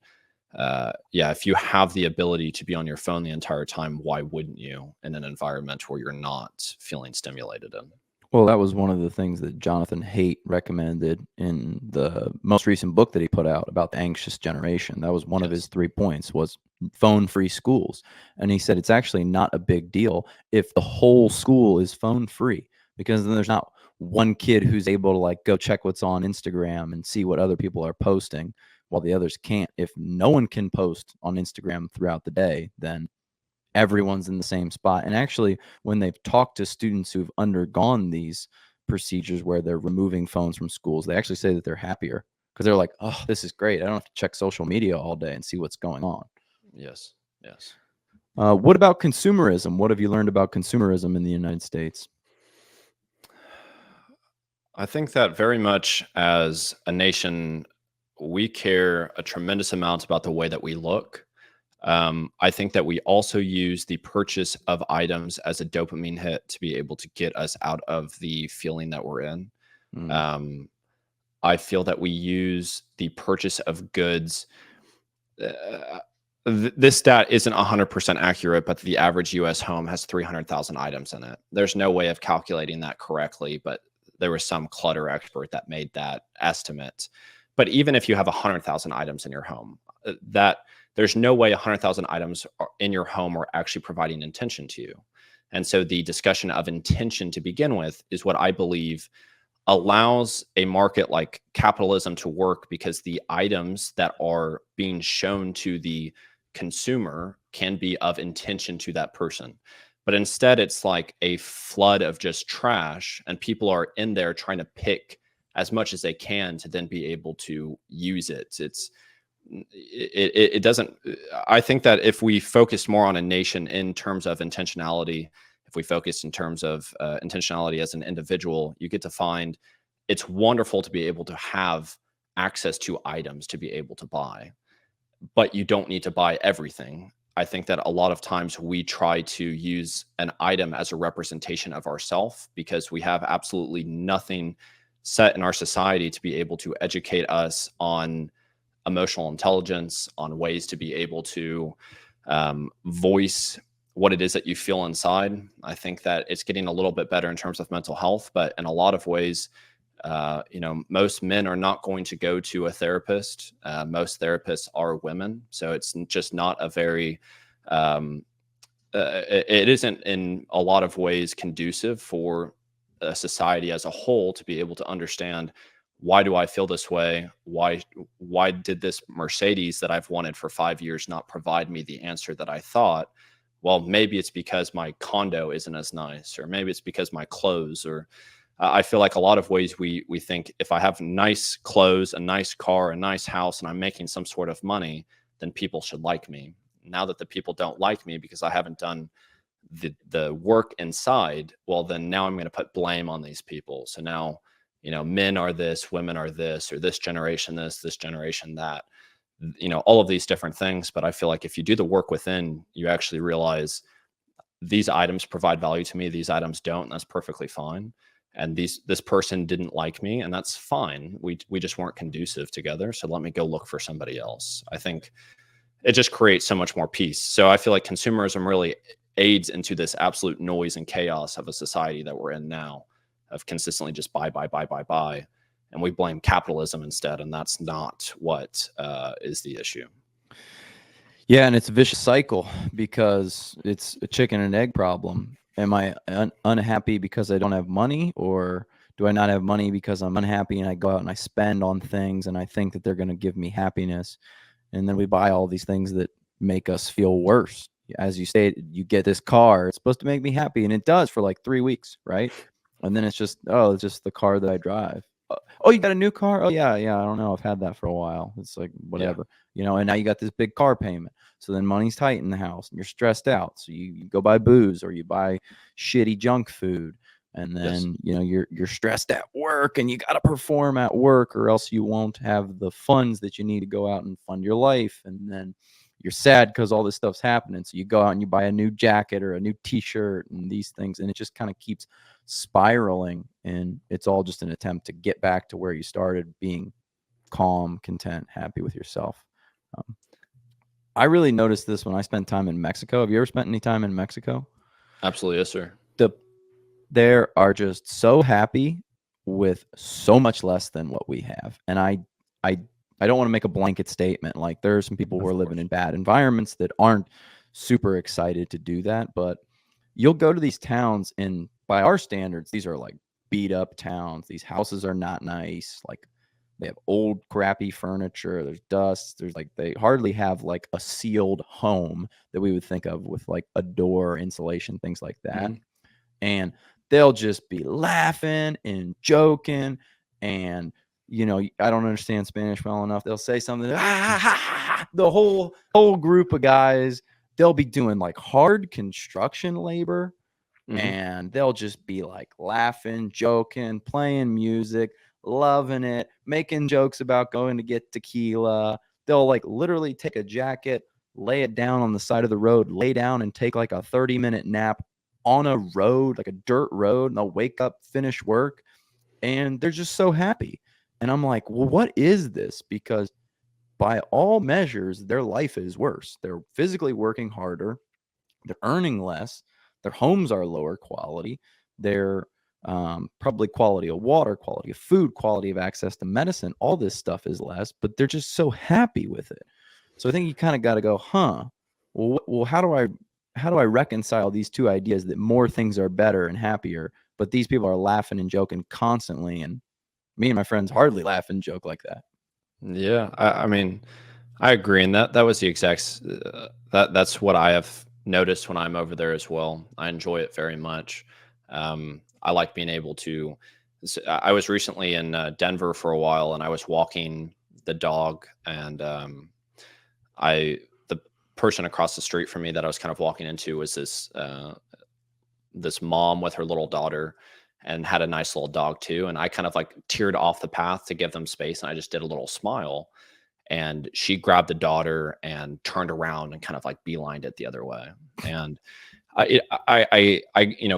if you have the ability to be on your phone the entire time, why wouldn't you in an environment where you're not feeling stimulated in? Well, that was one of the things that Jonathan Haidt recommended in the most recent book that he put out about the anxious generation. That was one of his 3 points, was phone-free schools. And he said it's actually not a big deal if the whole school is phone-free, because then there's not one kid who's able to like go check what's on Instagram and see what other people are posting while the others can't. If no one can post on Instagram throughout the day, then everyone's in the same spot. And actually, when they've talked to students who've undergone these procedures where they're removing phones from schools, they actually say that they're happier because they're like, oh, this is great. I don't have to check social media all day and see what's going on. Yes. Yes. What about consumerism? What have you learned about consumerism in the United States? I think that very much as a nation, we care a tremendous amount about the way that we look. I think that we also use the purchase of items as a dopamine hit to be able to get us out of the feeling that we're in. Um, I feel that we use the purchase of goods. This stat isn't 100% accurate, but the average US home has 300,000 items in it. There's no way of calculating that correctly, but there was some clutter expert that made that estimate. But even if you have 100,000 items in your home, that there's no way 100,000 items in your home are actually providing intention to you. And so the discussion of intention to begin with is what I believe allows a market like capitalism to work, because the items that are being shown to the consumer can be of intention to that person. But instead, it's like a flood of just trash, and people are in there trying to pick as much as they can to then be able to use it. It doesn't. I think that if we focus more on a nation in terms of intentionality, if we focus in terms of intentionality as an individual, you get to find it's wonderful to be able to have access to items to be able to buy, but you don't need to buy everything. I think that a lot of times we try to use an item as a representation of ourselves, because we have absolutely nothing set in our society to be able to educate us on emotional intelligence, on ways to be able to voice what it is that you feel inside. I think that it's getting a little bit better in terms of mental health, but in a lot of ways, most men are not going to go to a therapist. Most therapists are women, so it's just not a very it isn't in a lot of ways conducive for a society as a whole to be able to understand, why do I feel this way? Why did this Mercedes that I've wanted for 5 years not provide me the answer that I thought? Well, maybe it's because my condo isn't as nice, or maybe it's because my clothes, or I feel like a lot of ways we think, if I have nice clothes, a nice car, a nice house, and I'm making some sort of money, then people should like me. Now that the people don't like me because I haven't done the work inside, well, then now I'm going to put blame on these people. So now, men are this, women are this, or this generation this generation that, all of these different things. But I feel like if you do the work within, you actually realize these items provide value to me, these items don't, and that's perfectly fine. And this person didn't like me, and that's fine. We just weren't conducive together, so let me go look for somebody else. I think it just creates so much more peace. So I feel like consumerism really aids into this absolute noise and chaos of a society that we're in now, of consistently just buy, buy, buy, buy, buy. And we blame capitalism instead, and that's not what is the issue. Yeah, and it's a vicious cycle because it's a chicken and egg problem. Am I unhappy because I don't have money, or do I not have money because I'm unhappy and I go out and I spend on things and I think that they're going to give me happiness, and then we buy all these things that make us feel worse. As you stated, you get this car, it's supposed to make me happy, and it does for like 3 weeks, right? And then it's just, oh, it's just the car that I drive. Oh, you got a new car? Oh, yeah, I don't know. I've had that for a while. It's like whatever, and now you got this big car payment. So then money's tight in the house and you're stressed out. So you go buy booze, or you buy shitty junk food. And then, you're stressed at work and you got to perform at work, or else you won't have the funds that you need to go out and fund your life. And then you're sad because all this stuff's happening. So you go out and you buy a new jacket or a new t-shirt and these things. And it just kind of keeps spiraling. And it's all just an attempt to get back to where you started, being calm, content, happy with yourself. I really noticed this when I spent time in Mexico. Have you ever spent any time in Mexico? Absolutely, yes, sir. They are just so happy with so much less than what we have. And I don't want to make a blanket statement. Like, there are some people who are living in bad environments that aren't super excited to do that. But you'll go to these towns, and by our standards, these are like beat up towns. These houses are not nice. Like, they have old crappy furniture. There's dust. There's like, they hardly have like a sealed home that we would think of with like a door, insulation, things like that. Mm-hmm. And they'll just be laughing and joking. And, I don't understand Spanish well enough. They'll say something, the whole group of guys, they'll be doing like hard construction labor. Mm-hmm. And they'll just be like laughing, joking, playing music, loving it, making jokes about going to get tequila. They'll like literally take a jacket, lay it down on the side of the road, lay down and take like a 30-minute nap on a road, like a dirt road. And they'll wake up, finish work, and they're just so happy. And I'm like, well, what is this? Because by all measures, their life is worse. They're physically working harder, they're earning less, their homes are lower quality, their probably quality of water, quality of food, quality of access to medicine, all this stuff is less, but they're just so happy with it. So I think you kind of got to go, well, how do I reconcile these two ideas that more things are better and happier, but these people are laughing and joking constantly, and me and my friends hardly laugh and joke like that. Yeah, I mean, I agree, and that was the exact that's what I have noticed when I'm over there as well. I enjoy it very much. I like being able to. I was recently in Denver for a while, and I was walking the dog, and I the person across the street from me that I was kind of walking into was this mom with her little daughter, and had a nice little dog too. And I kind of like teared off the path to give them space, and I just did a little smile, and she grabbed the daughter and turned around and kind of like beelined it the other way. And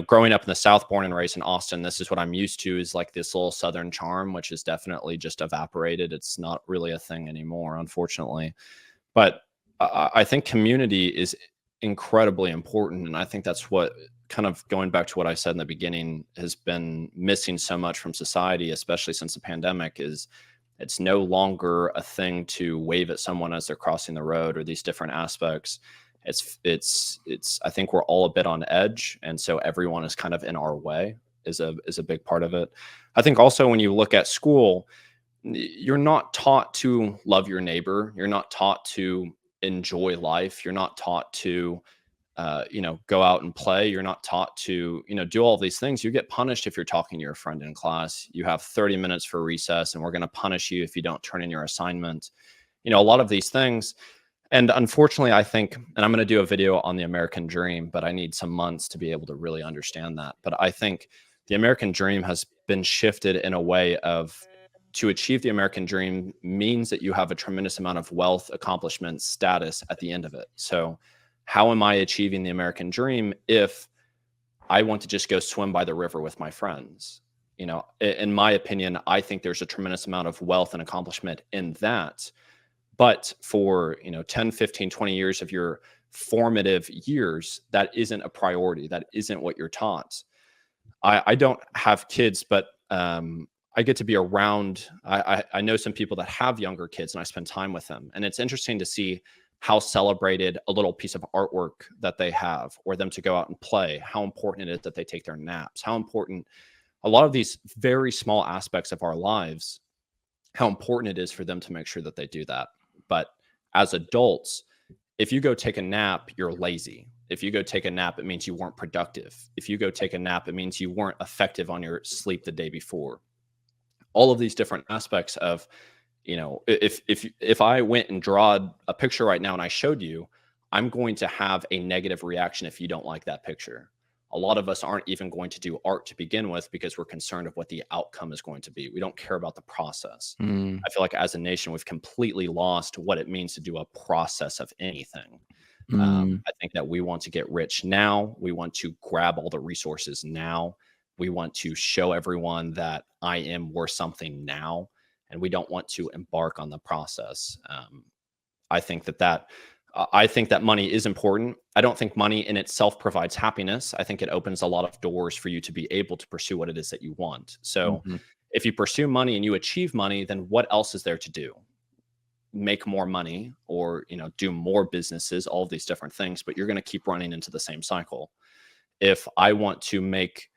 growing up in the South, born and raised in Austin, this is what I'm used to, is like this little Southern charm, which is definitely just evaporated. It's not really a thing anymore, unfortunately. But I think community is incredibly important. And I think that's what, kind of going back to what I said in the beginning, has been missing so much from society, especially since the pandemic, is it's no longer a thing to wave at someone as they're crossing the road, or these different aspects. It's I think we're all a bit on edge, and so everyone is kind of in our way is a big part of it. I think also when you look at school, you're not taught to love your neighbor. You're not taught to enjoy life. You're not taught to go out and play. You're not taught to, do all these things. You get punished if you're talking to your friend in class. You have 30 minutes for recess, and we're going to punish you if you don't turn in your assignment. A lot of these things. And unfortunately, I think, and I'm going to do a video on the American dream, but I need some months to be able to really understand that. But I think the American dream has been shifted in a way of, to achieve the American dream means that you have a tremendous amount of wealth, accomplishment, status at the end of it. So how am I achieving the American dream if I want to just go swim by the river with my friends? In my opinion, I think there's a tremendous amount of wealth and accomplishment in that. But for, 10, 15, 20 years of your formative years, that isn't a priority. That isn't what you're taught. I don't have kids, but I get to be around. I know some people that have younger kids, and I spend time with them. And it's interesting to see how celebrated a little piece of artwork that they have, or them to go out and play, how important it is that they take their naps, how important a lot of these very small aspects of our lives, how important it is for them to make sure that they do that. But as adults, if you go take a nap, you're lazy. If you go take a nap, it means you weren't productive. If you go take a nap, it means you weren't effective on your sleep the day before. All of these different aspects of, if I went and drawed a picture right now and I showed you, I'm going to have a negative reaction if you don't like that picture. A lot of us aren't even going to do art to begin with because we're concerned of what the outcome is going to be. We don't care about the process. I feel like as a nation, we've completely lost what it means to do a process of anything. I think that we want to get rich now. We want to grab all the resources now. We want to show everyone that I am worth something now, and we don't want to embark on the process. I think that money is important. I don't think money in itself provides happiness. I think it opens a lot of doors for you to be able to pursue what it is that you want. So if you pursue money and you achieve money, then what else is there to do? Make more money, or, do more businesses, all of these different things, but you're going to keep running into the same cycle. If I want to make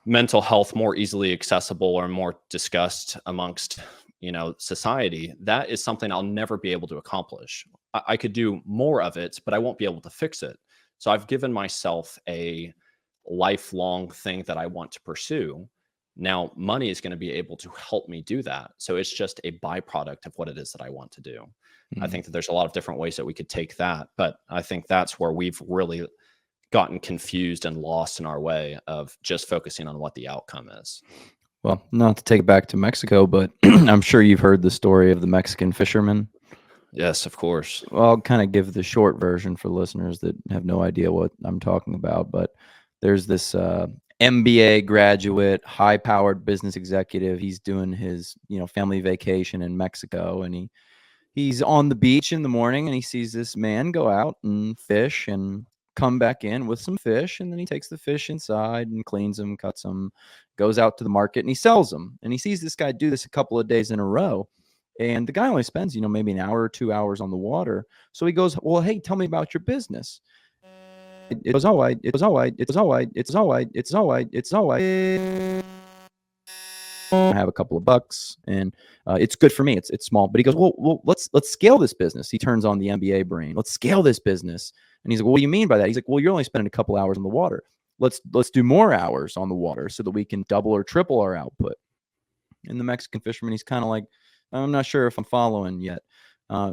mental health more easily accessible or more discussed amongst, society, that is something I'll never be able to accomplish. I could do more of it, but I won't be able to fix it. So I've given myself a lifelong thing that I want to pursue. Now, money is going to be able to help me do that. So it's just a byproduct of what it is that I want to do. I think that there's a lot of different ways that we could take that, but I think that's where we've really gotten confused and lost in our way of just focusing on what the outcome is. Well, not to take it back to Mexico, but I'm sure you've heard the story of the Mexican fisherman. Yes, of course. Well, I'll kind of give the short version for listeners that have no idea what I'm talking about. But there's this MBA graduate, high-powered business executive. He's doing his, family vacation in Mexico, and he he's on the beach in the morning and he sees this man go out and fish and come back in with some fish, and then he takes the fish inside and cleans them, cuts them, goes out to the market and he sells them. And he sees this guy do this a couple of days in a row. And the guy only spends, maybe an hour or 2 hours on the water. So he goes, well, hey, tell me about your business. It was all right. It was all right. It was all right. It's all right. It's all right. It's all right. I have a couple of bucks, and it's good for me. It's small, but he goes, well, let's scale this business. He turns on the MBA brain. Let's scale this business, and he's like, well, what do you mean by that? He's like, well, you're only spending a couple hours on the water. Let's do more hours on the water so that we can double or triple our output. And the Mexican fisherman, he's kind of like, I'm not sure if I'm following yet.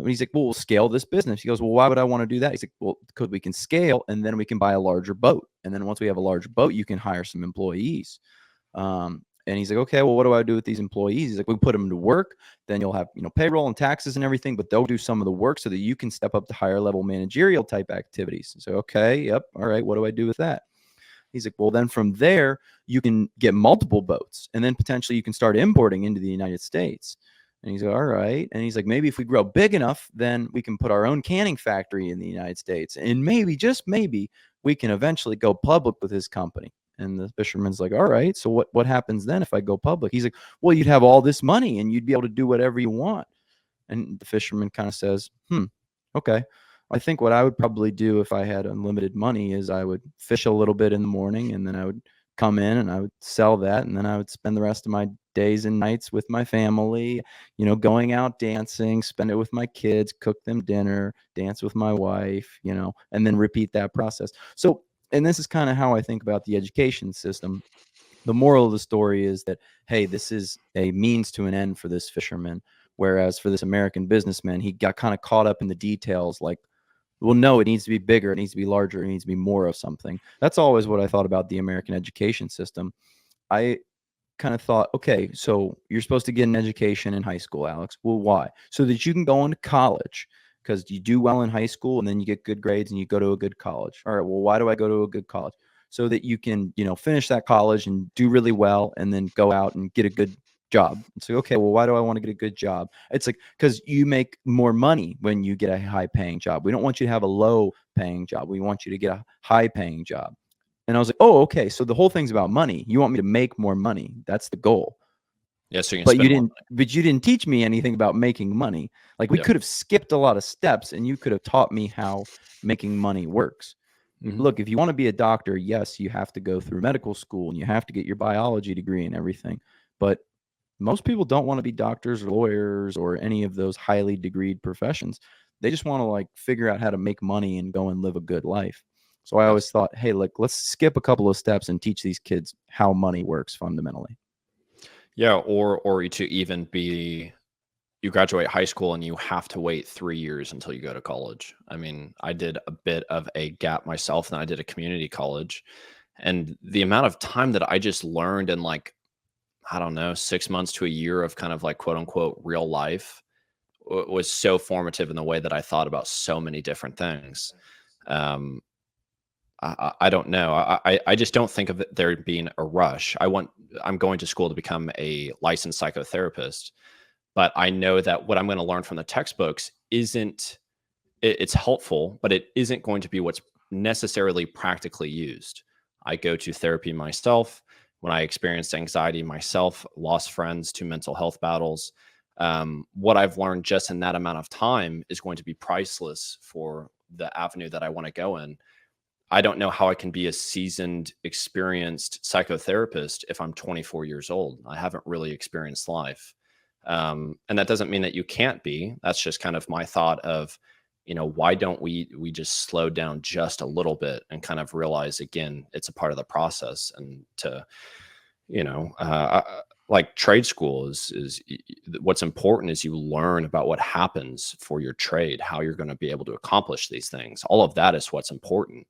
He's like, well, we'll scale this business. He goes, well, why would I want to do that? He's like, well, because we can scale, and then we can buy a larger boat. And then once we have a larger boat, you can hire some employees. And he's like, okay, well, what do I do with these employees? He's like, we put them to work. Then you'll have, payroll and taxes and everything, but they'll do some of the work so that you can step up to higher level managerial type activities. So, okay, yep. All right. What do I do with that? He's like, well, then from there, you can get multiple boats, and then potentially you can start importing into the United States. And he's like, all right. And he's like, maybe if we grow big enough, then we can put our own canning factory in the United States. And maybe, just maybe, we can eventually go public with his company. And the fisherman's like, all right, so what happens then if I go public? He's like, well, you'd have all this money and you'd be able to do whatever you want. And the fisherman kind of says, okay. I think what I would probably do if I had unlimited money is I would fish a little bit in the morning, and then I would come in and I would sell that, and then I would spend the rest of my days and nights with my family, going out dancing, spend it with my kids, cook them dinner, dance with my wife, and then repeat that process. So, and this is kind of how I think about the education system. The moral of the story is that, hey, this is a means to an end for this fisherman. Whereas for this American businessman, he got kind of caught up in the details, like, well, no, it needs to be bigger, it needs to be larger, it needs to be more of something. That's always what I thought about the American education system. I kind of thought, okay, so you're supposed to get an education in high school, Alex. Well, why? So that you can go into college, because you do well in high school and then you get good grades and you go to a good college. All right, well, why do I go to a good college? So that you can, finish that college and do really well and then go out and get a good job. It's like, okay, well, why do I want to get a good job? It's like, because you make more money when you get a high paying job. We don't want you to have a low paying job. We want you to get a high paying job. And I was like, oh, okay. So the whole thing's about money. You want me to make more money. That's the goal. Yeah, so you can But spend you more didn't. money. But you didn't teach me anything about making money. Like, we Yep. could have skipped a lot of steps, and you could have taught me how making money works. Mhm. Look, if you want to be a doctor, yes, you have to go through medical school and you have to get your biology degree and everything. But most people don't want to be doctors or lawyers or any of those highly degreed professions. They just want to, like, figure out how to make money and go and live a good life. So I always thought, hey, look, let's skip a couple of steps and teach these kids how money works fundamentally. Yeah, or to even be, you graduate high school and you have to wait 3 years until you go to college. I mean, I did a bit of a gap myself, and I did a community college, and the amount of time that I just learned in, like, I don't know, 6 months to a year of kind of like quote unquote real life was so formative in the way that I thought about so many different things. Um, I don't know. I just don't think of it there being a rush. I'm going to school to become a licensed psychotherapist, but I know that what I'm going to learn from the textbooks it's helpful, but it isn't going to be what's necessarily practically used. I go to therapy myself. When I experienced anxiety myself, lost friends to mental health battles, what I've learned just in that amount of time is going to be priceless for the avenue that I want to go in. I don't know how I can be a seasoned, experienced psychotherapist if I'm 24 years old. I haven't really experienced life. And that doesn't mean that you can't be. That's just kind of my thought of, why don't we just slow down just a little bit and kind of realize, again, it's a part of the process. And to, like trade school is what's important is you learn about what happens for your trade, how you're going to be able to accomplish these things. All of that is what's important.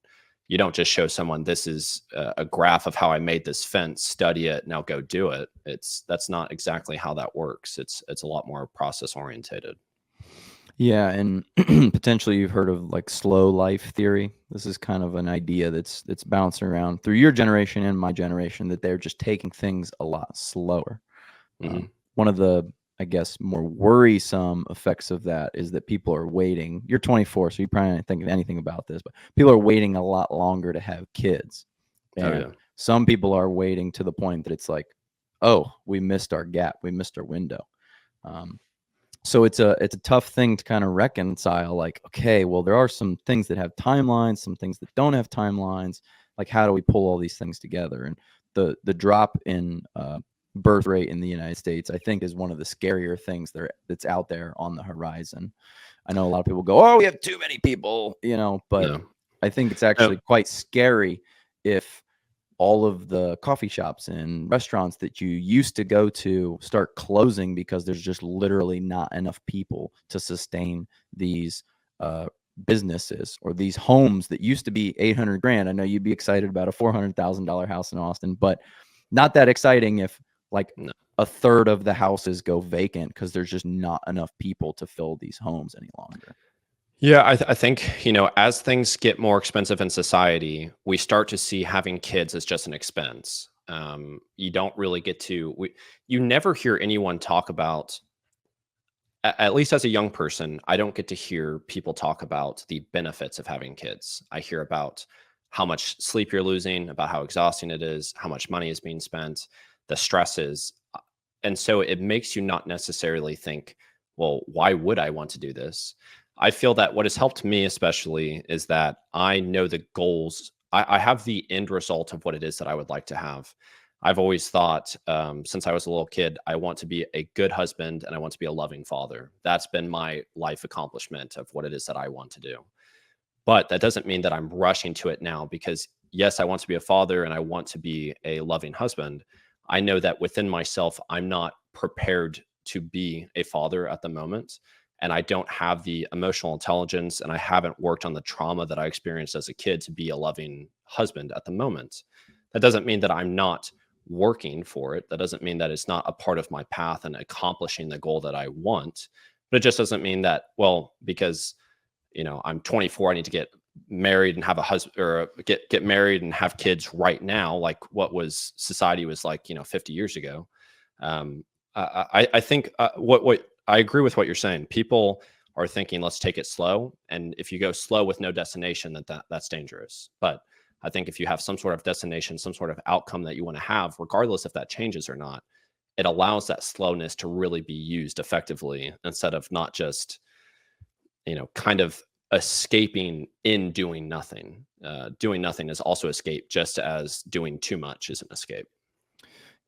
You don't just show someone, this is a graph of how I made this fence, study it, now go do it. That's not exactly how that works. It's a lot more process orientated. Yeah, and potentially you've heard of, like, slow life theory. This is kind of an idea that's bouncing around through your generation and my generation, that they're just taking things a lot slower. Mhm. One of the I guess, more worrisome effects of that is that people are waiting. You're 24, so you probably don't think anything about this, but people are waiting a lot longer to have kids. Oh And yeah. some people are waiting to the point that it's like, oh, we missed our gap, we missed our window. Um, so it's a tough thing to kind of reconcile. Like, okay, well, there are some things that have timelines, some things that don't have timelines. Like, how do we pull all these things together? And the drop in birth rate in the United States, I think, is one of the scarier things that's out there on the horizon. I know a lot of people go, oh, we have too many people, but No. I think it's No. actually quite scary if all of the coffee shops and restaurants that you used to go to start closing because there's just literally not enough people to sustain these businesses or these homes that used to be 800 grand. I know you'd be excited about a $400,000 house in Austin, but not that exciting if like No. a third of the houses go vacant because there's just not enough people to fill these homes any longer. Yeah, I think, as things get more expensive in society, we start to see having kids as just an expense. You don't really get to, you never hear anyone talk about, at least as a young person, I don't get to hear people talk about the benefits of having kids. I hear about how much sleep you're losing, about how exhausting it is, how much money is being spent, the stresses. And so it makes you not necessarily think, well, why would I want to do this? I feel that what has helped me especially is that I know the goals. I have the end result of what it is that I would like to have. I've always thought, since I was a little kid, I want to be a good husband and I want to be a loving father. That's been my life accomplishment of what it is that I want to do. But that doesn't mean that I'm rushing to it now because, yes, I want to be a father and I want to be a loving husband. I know that within myself, I'm not prepared to be a father at the moment. And I don't have the emotional intelligence and I haven't worked on the trauma that I experienced as a kid to be a loving husband at the moment. That doesn't mean that I'm not working for it. That doesn't mean that it's not a part of my path and accomplishing the goal that I want. But it just doesn't mean that, well, because I'm 24, I need to get married and have a husband or get married and have kids right now, like what was society was like, 50 years ago. I think what I agree with what you're saying. People are thinking, let's take it slow. And if you go slow with no destination, that's dangerous. But I think if you have some sort of destination, some sort of outcome that you want to have, regardless if that changes or not, it allows that slowness to really be used effectively instead of not just, kind of escaping in doing nothing. Doing nothing is also escape, just as doing too much is an escape.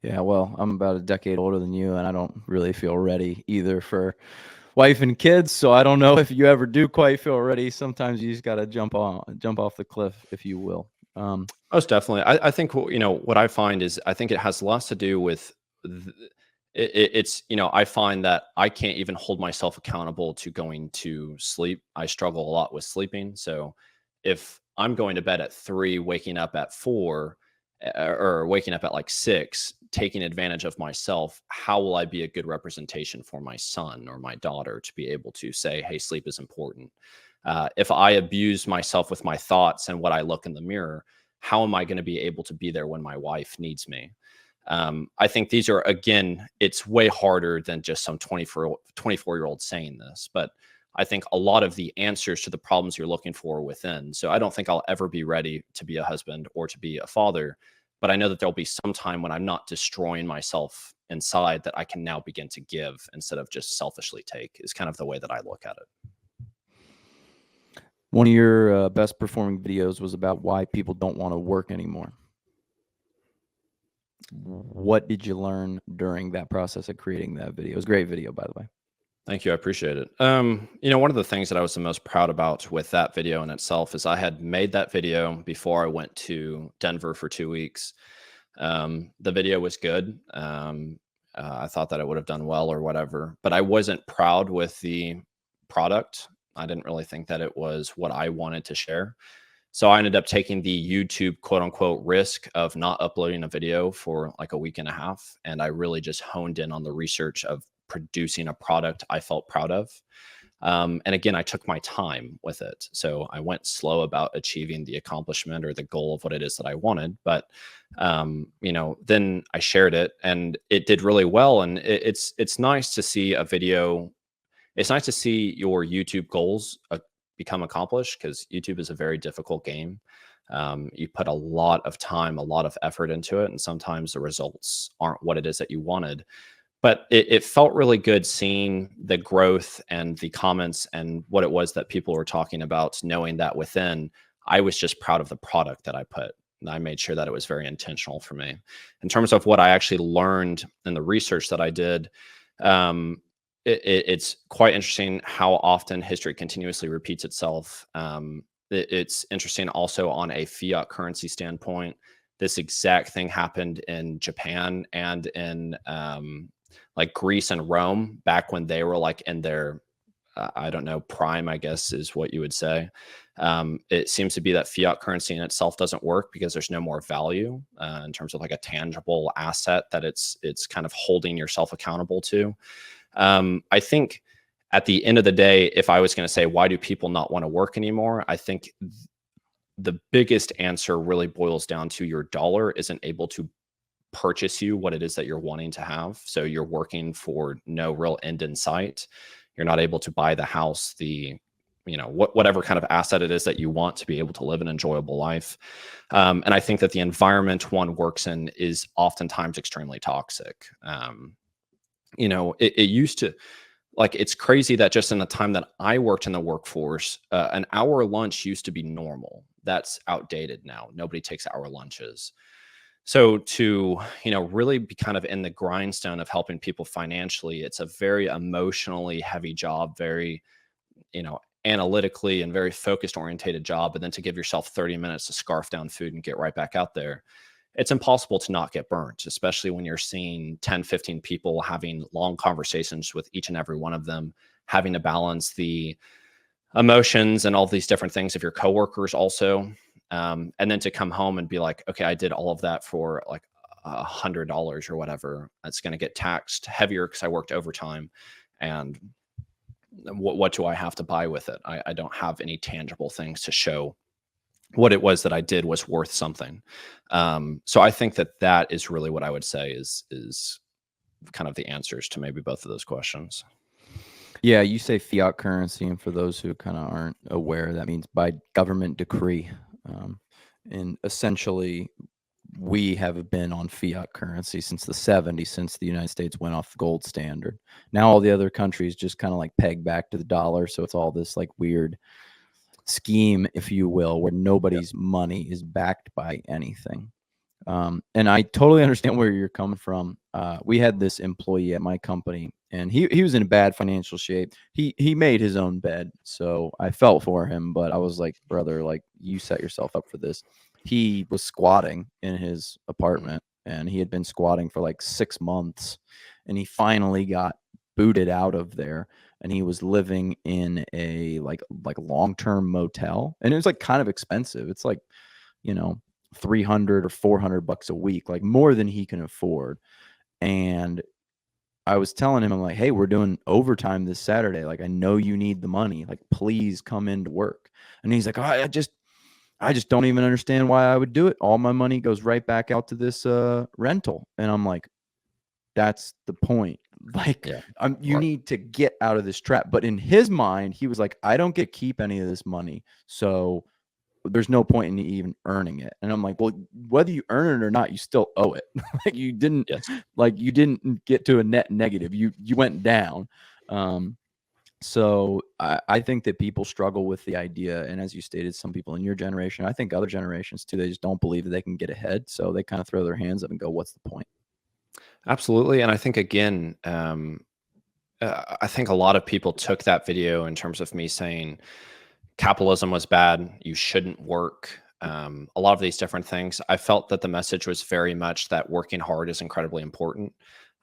Yeah, well, I'm about a decade older than you, and I don't really feel ready either for wife and kids. So I don't know if you ever do quite feel ready. Sometimes you just got to jump off the cliff, if you will. Most definitely. I think, what I find is I think it has less to do with it's, I find that I can't even hold myself accountable to going to sleep. I struggle a lot with sleeping. So if I'm going to bed at 3, waking up at 4, or waking up at like 6, taking advantage of myself, how will I be a good representation for my son or my daughter to be able to say, hey, sleep is important? If I abuse myself with my thoughts and what I look in the mirror, how am I going to be able to be there when my wife needs me? I think these are, again, it's way harder than just some 24-year-old saying this, but I think a lot of the answers to the problems you're looking for within. So I don't think I'll ever be ready to be a husband or to be a father, but I know that there'll be some time when I'm not destroying myself inside that I can now begin to give instead of just selfishly take, is kind of the way that I look at it. One of your best performing videos was about why people don't want to work anymore. What did you learn during that process of creating that video? It was a great video, by the way. Thank you. I appreciate it. One of the things that I was the most proud about with that video in itself is I had made that video before I went to Denver for 2 weeks. The video was good. I thought that it would have done well or whatever, but I wasn't proud with the product. I didn't really think that it was what I wanted to share. So I ended up taking the YouTube quote unquote risk of not uploading a video for like a week and a half. And I really just honed in on the research of producing a product I felt proud of. And again, I took my time with it. So I went slow about achieving the accomplishment or the goal of what it is that I wanted. But then I shared it and it did really well. And it's nice to see a video. It's nice to see your YouTube goals become accomplished, because YouTube is a very difficult game. You put a lot of time, a lot of effort into it, and sometimes the results aren't what it is that you wanted. But it felt really good seeing the growth and the comments and what it was that people were talking about, knowing that within, I was just proud of the product that I put. And I made sure that it was very intentional for me. In terms of what I actually learned in the research that I did, it's quite interesting how often history continuously repeats itself. It's interesting also on a fiat currency standpoint. This exact thing happened in Japan and in like Greece and Rome back when they were like in their, I don't know, prime, I guess is what you would say. It seems to be that fiat currency in itself doesn't work because there's no more value in terms of like a tangible asset that it's kind of holding yourself accountable to. I think at the end of the day, if I was going to say, why do people not want to work anymore? I think the biggest answer really boils down to your dollar isn't able to purchase you what it is that you're wanting to have. So you're working for no real end in sight. You're not able to buy the house, whatever kind of asset it is that you want to be able to live an enjoyable life. And I think that the environment one works in is oftentimes extremely toxic. It used to, like, it's crazy that just in the time that I worked in the workforce, an hour lunch used to be normal. That's outdated now. Nobody takes hour lunches. So to, really be kind of in the grindstone of helping people financially, it's a very emotionally heavy job, very, analytically and very focused orientated job. And then to give yourself 30 minutes to scarf down food and get right back out there, it's impossible to not get burnt, especially when you're seeing 10, 15 people having long conversations with each and every one of them, having to balance the emotions and all these different things of your coworkers also. And then to come home and be like, okay, I did all of that for like $100 or whatever. It's going to get taxed heavier because I worked overtime. And what do I have to buy with it? I don't have any tangible things to show what it was that I did was worth something. So I think that is really what I would say is kind of the answers to maybe both of those questions. Yeah, you say fiat currency, and for those who kind of aren't aware, that means by government decree. And essentially, we have been on fiat currency since the 70s, since the United States went off the gold standard. Now all the other countries just kind of like peg back to the dollar, so it's all this like weird scheme, if you will, where nobody's money is backed by anything. And I totally understand where you're coming from. We had this employee at my company, and he was in bad financial shape. He made his own bed, so I felt for him, but I was like, brother, like, you set yourself up for this. He was squatting in his apartment, and he had been squatting for like 6 months, and he finally got booted out of there, and he was living in a like long-term motel, and it was like kind of expensive. It's like, 300 or 400 bucks a week, like more than he can afford. And I was telling him, I'm like, hey, we're doing overtime this Saturday. Like, I know you need the money. Like, please come into work. And he's like, oh, I just don't even understand why I would do it. All my money goes right back out to this rental. And I'm like, that's the point. Like, Yeah. You need to get out of this trap. But in his mind, he was like, I don't get to keep any of this money, so there's no point in even earning it. And I'm like, well, whether you earn it or not, you still owe it. Like, you didn't, Yes. like, you didn't get to a net negative. You went down. So I think that people struggle with the idea. And as you stated, some people in your generation, I think other generations too, they just don't believe that they can get ahead. So they kind of throw their hands up and go, what's the point? Absolutely. And I think, again, I think a lot of people took that video in terms of me saying capitalism was bad, you shouldn't work, a lot of these different things. I felt that the message was very much that working hard is incredibly important.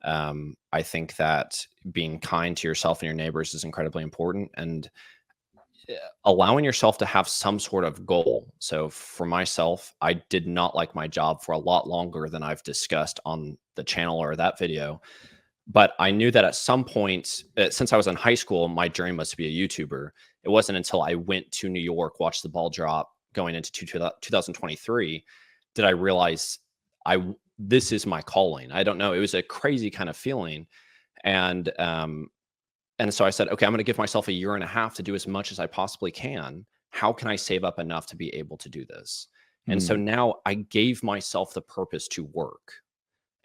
I think that being kind to yourself and your neighbors is incredibly important, and allowing yourself to have some sort of goal. So for myself, I did not like my job for a lot longer than I've discussed on the channel or that video. But I knew that at some point, since I was in high school, my dream was to be a YouTuber. It wasn't until I went to New York, watched the ball drop going into 2023, did I realize this is my calling. I don't know. It was a crazy kind of feeling. And so I said, okay, I'm going to give myself a year and a half to do as much as I possibly can. How can I save up enough to be able to do this? And so Mm. now I gave myself the purpose to work.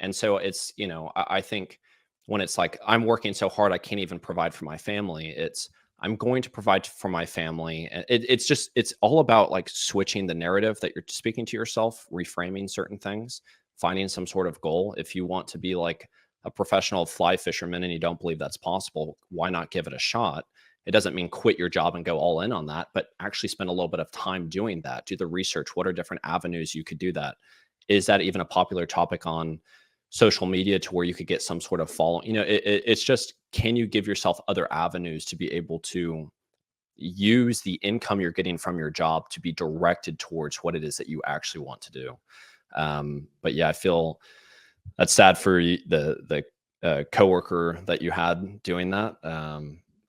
And so it's, I think when it's like I'm working so hard, I can't even provide for my family. It's I'm going to provide for my family. And it's all about like switching the narrative that you're speaking to yourself, reframing certain things, finding some sort of goal. If you want to be like a professional fly fisherman and you don't believe that's possible, why not give it a shot? It doesn't mean quit your job and go all in on that, but actually spend a little bit of time doing that. Do the research. What are different avenues you could do that? Is that even a popular topic on social media to where you could get some sort of follow? It's just, can you give yourself other avenues to be able to use the income you're getting from your job to be directed towards what it is that you actually want to do? But yeah, I feel that's sad for the coworker that you had doing that.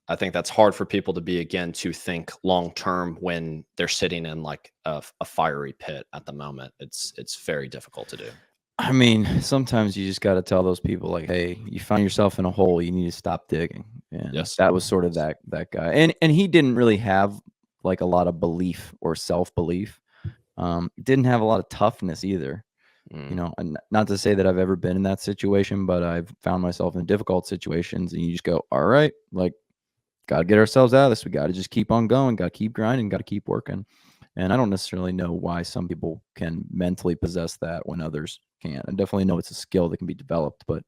I think that's hard for people to be, again, to think long term when they're sitting in like a fiery pit at the moment. It's very difficult to do. I mean, sometimes you just gotta tell those people, like, "Hey, you find yourself in a hole, you need to stop digging," and Yes. that was sort of that guy, and he didn't really have, like, a lot of belief or self-belief, didn't have a lot of toughness either, Mm. and not to say that I've ever been in that situation, but I've found myself in difficult situations, and you just go, "Alright, like, gotta get ourselves out of this, we gotta just keep on going, gotta keep grinding, gotta keep working." And I don't necessarily know why some people can mentally possess that when others can't. I definitely know it's a skill that can be developed, but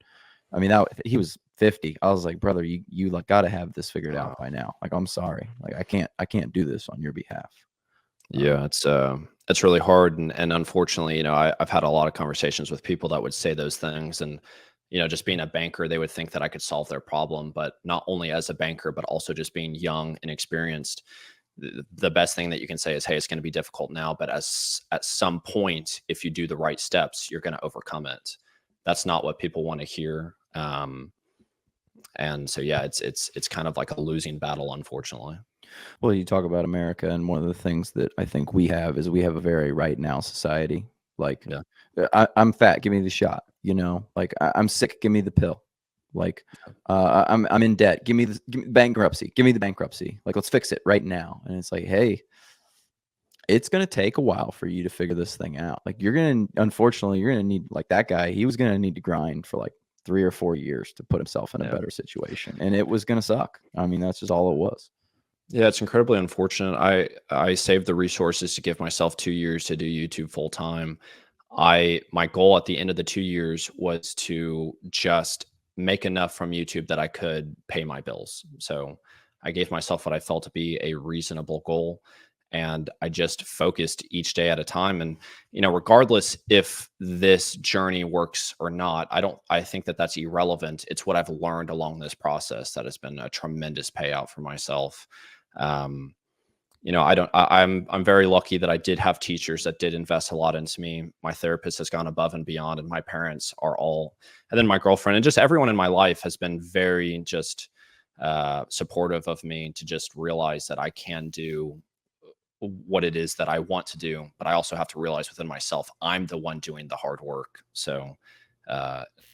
I mean, that he was 50. I was like, brother, you like got to have this figured out by Wow. now. Like, I'm sorry, like I can't do this on your behalf. Um, Yeah, it's really hard, and unfortunately, I've had a lot of conversations with people that would say those things, and just being a banker, they would think that I could solve their problem, but not only as a banker, but also just being young and experienced. The best thing that you can say is, "Hey, it's going to be difficult now, but at some point, if you do the right steps, you're going to overcome it." That's not what people want to hear, and so yeah, it's kind of like a losing battle, unfortunately. well, you talk about America, and one of the things that I think we have is we have a very right now society. Like, Yeah. I'm fat, give me the shot. Like I'm sick, give me the pill. Like, I'm in debt, give me bankruptcy, give me the bankruptcy. Like, let's fix it right now. And it's like, hey, it's gonna take a while for you to figure this thing out. Like, unfortunately, you're gonna need, like that guy, he was gonna need to grind for like 3 or 4 years to put himself in a Yeah. better situation, and it was gonna suck. I mean, that's just all it was. Yeah, it's incredibly unfortunate. I saved the resources to give myself 2 years to do YouTube full time. My goal at the end of the 2 years was to just make enough from YouTube that I could pay my bills. So, I gave myself what I felt to be a reasonable goal, and I just focused each day at a time. And, regardless if this journey works or not, I think that that's irrelevant. It's what I've learned along this process that has been a tremendous payout for myself. Um, I don't. I'm very lucky that I did have teachers that did invest a lot into me. My therapist has gone above and beyond, and my parents are all, and then my girlfriend and just everyone in my life has been very just supportive of me to just realize that I can do what it is that I want to do, but I also have to realize within myself I'm the one doing the hard work. So,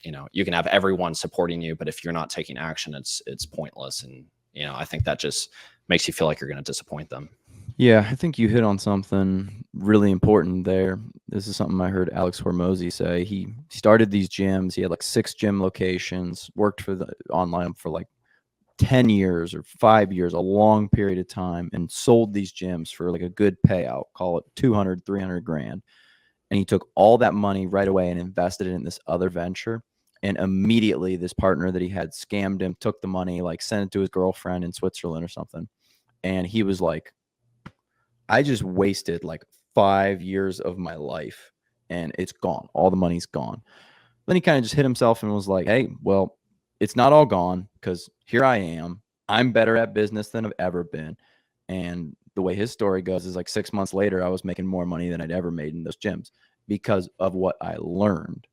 you can have everyone supporting you, but if you're not taking action, it's pointless. And I think that just makes you feel like you're going to disappoint them. Yeah, I think you hit on something really important there. This is something I heard Alex Hormozy say. He started these gyms. He had like 6 gym locations, worked for the online for like 10 years or 5 years, a long period of time, and sold these gyms for like a good payout, call it 200, 300 grand. And he took all that money right away and invested it in this other venture. And immediately this partner that he had scammed him, took the money, like sent it to his girlfriend in Switzerland or something. And he was like, I just wasted like 5 years of my life and it's gone. All the money's gone. Then he kind of just hit himself and was like, hey, well, it's not all gone because here I am. I'm better at business than I've ever been. And the way his story goes is like 6 months later, I was making more money than I'd ever made in those gyms because of what I learned.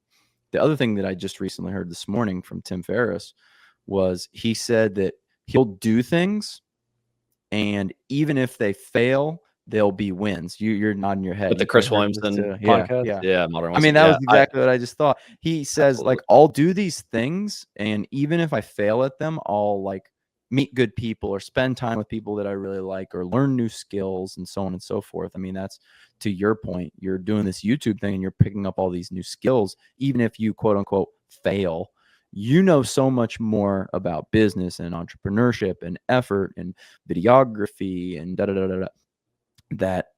the other thing that I just recently heard this morning from Tim Ferriss was he said that he'll do things, and even if they fail, they'll be wins. You're nodding your head. With the You probably Chris heard this Williamson too. Yeah, podcast? yeah. Yeah, Modern I mean, Wisdom. that Yeah, was exactly what I just thought. He says, absolutely. like, I'll do these things, and even if I fail at them, I'll like meet good people or spend time with people that I really like or learn new skills and so on and so forth. I mean, that's to your point. You're doing this YouTube thing and you're picking up all these new skills, even if you quote unquote fail. You know so much more about business and entrepreneurship and effort and videography and da da da da da that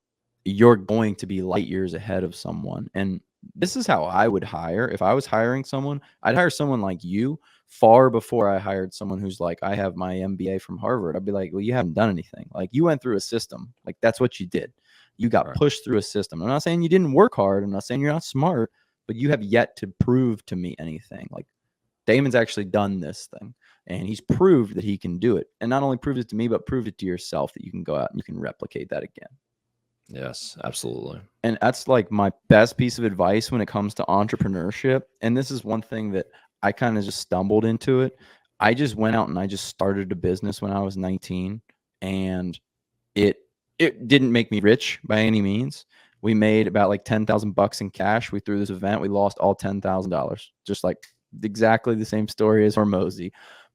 you're going to be light years ahead of someone. And this is how I would hire. If I was hiring someone, I'd hire someone like you far before I hired someone who's like, I have my MBA from Harvard. I'd be like, well, you haven't done anything. Like, you went through a system. Like, that's what you did. You got Right. pushed through a system. I'm not saying you didn't work hard. I'm not saying you're not smart, but you have yet to prove to me anything. Like, Damon's actually done this thing, and he's proved that he can do it. And not only proved it to me, but proved it to yourself that you can go out and you can replicate that again. Yes, absolutely. And that's like my best piece of advice when it comes to entrepreneurship. And this is one thing that I kind of just stumbled into it. I just went out and I just started a business when I was 19, and it didn't make me rich by any means. We made about like $10,000 in cash. We threw this event. We lost all $10,000. Just like exactly the same story as Hormozy.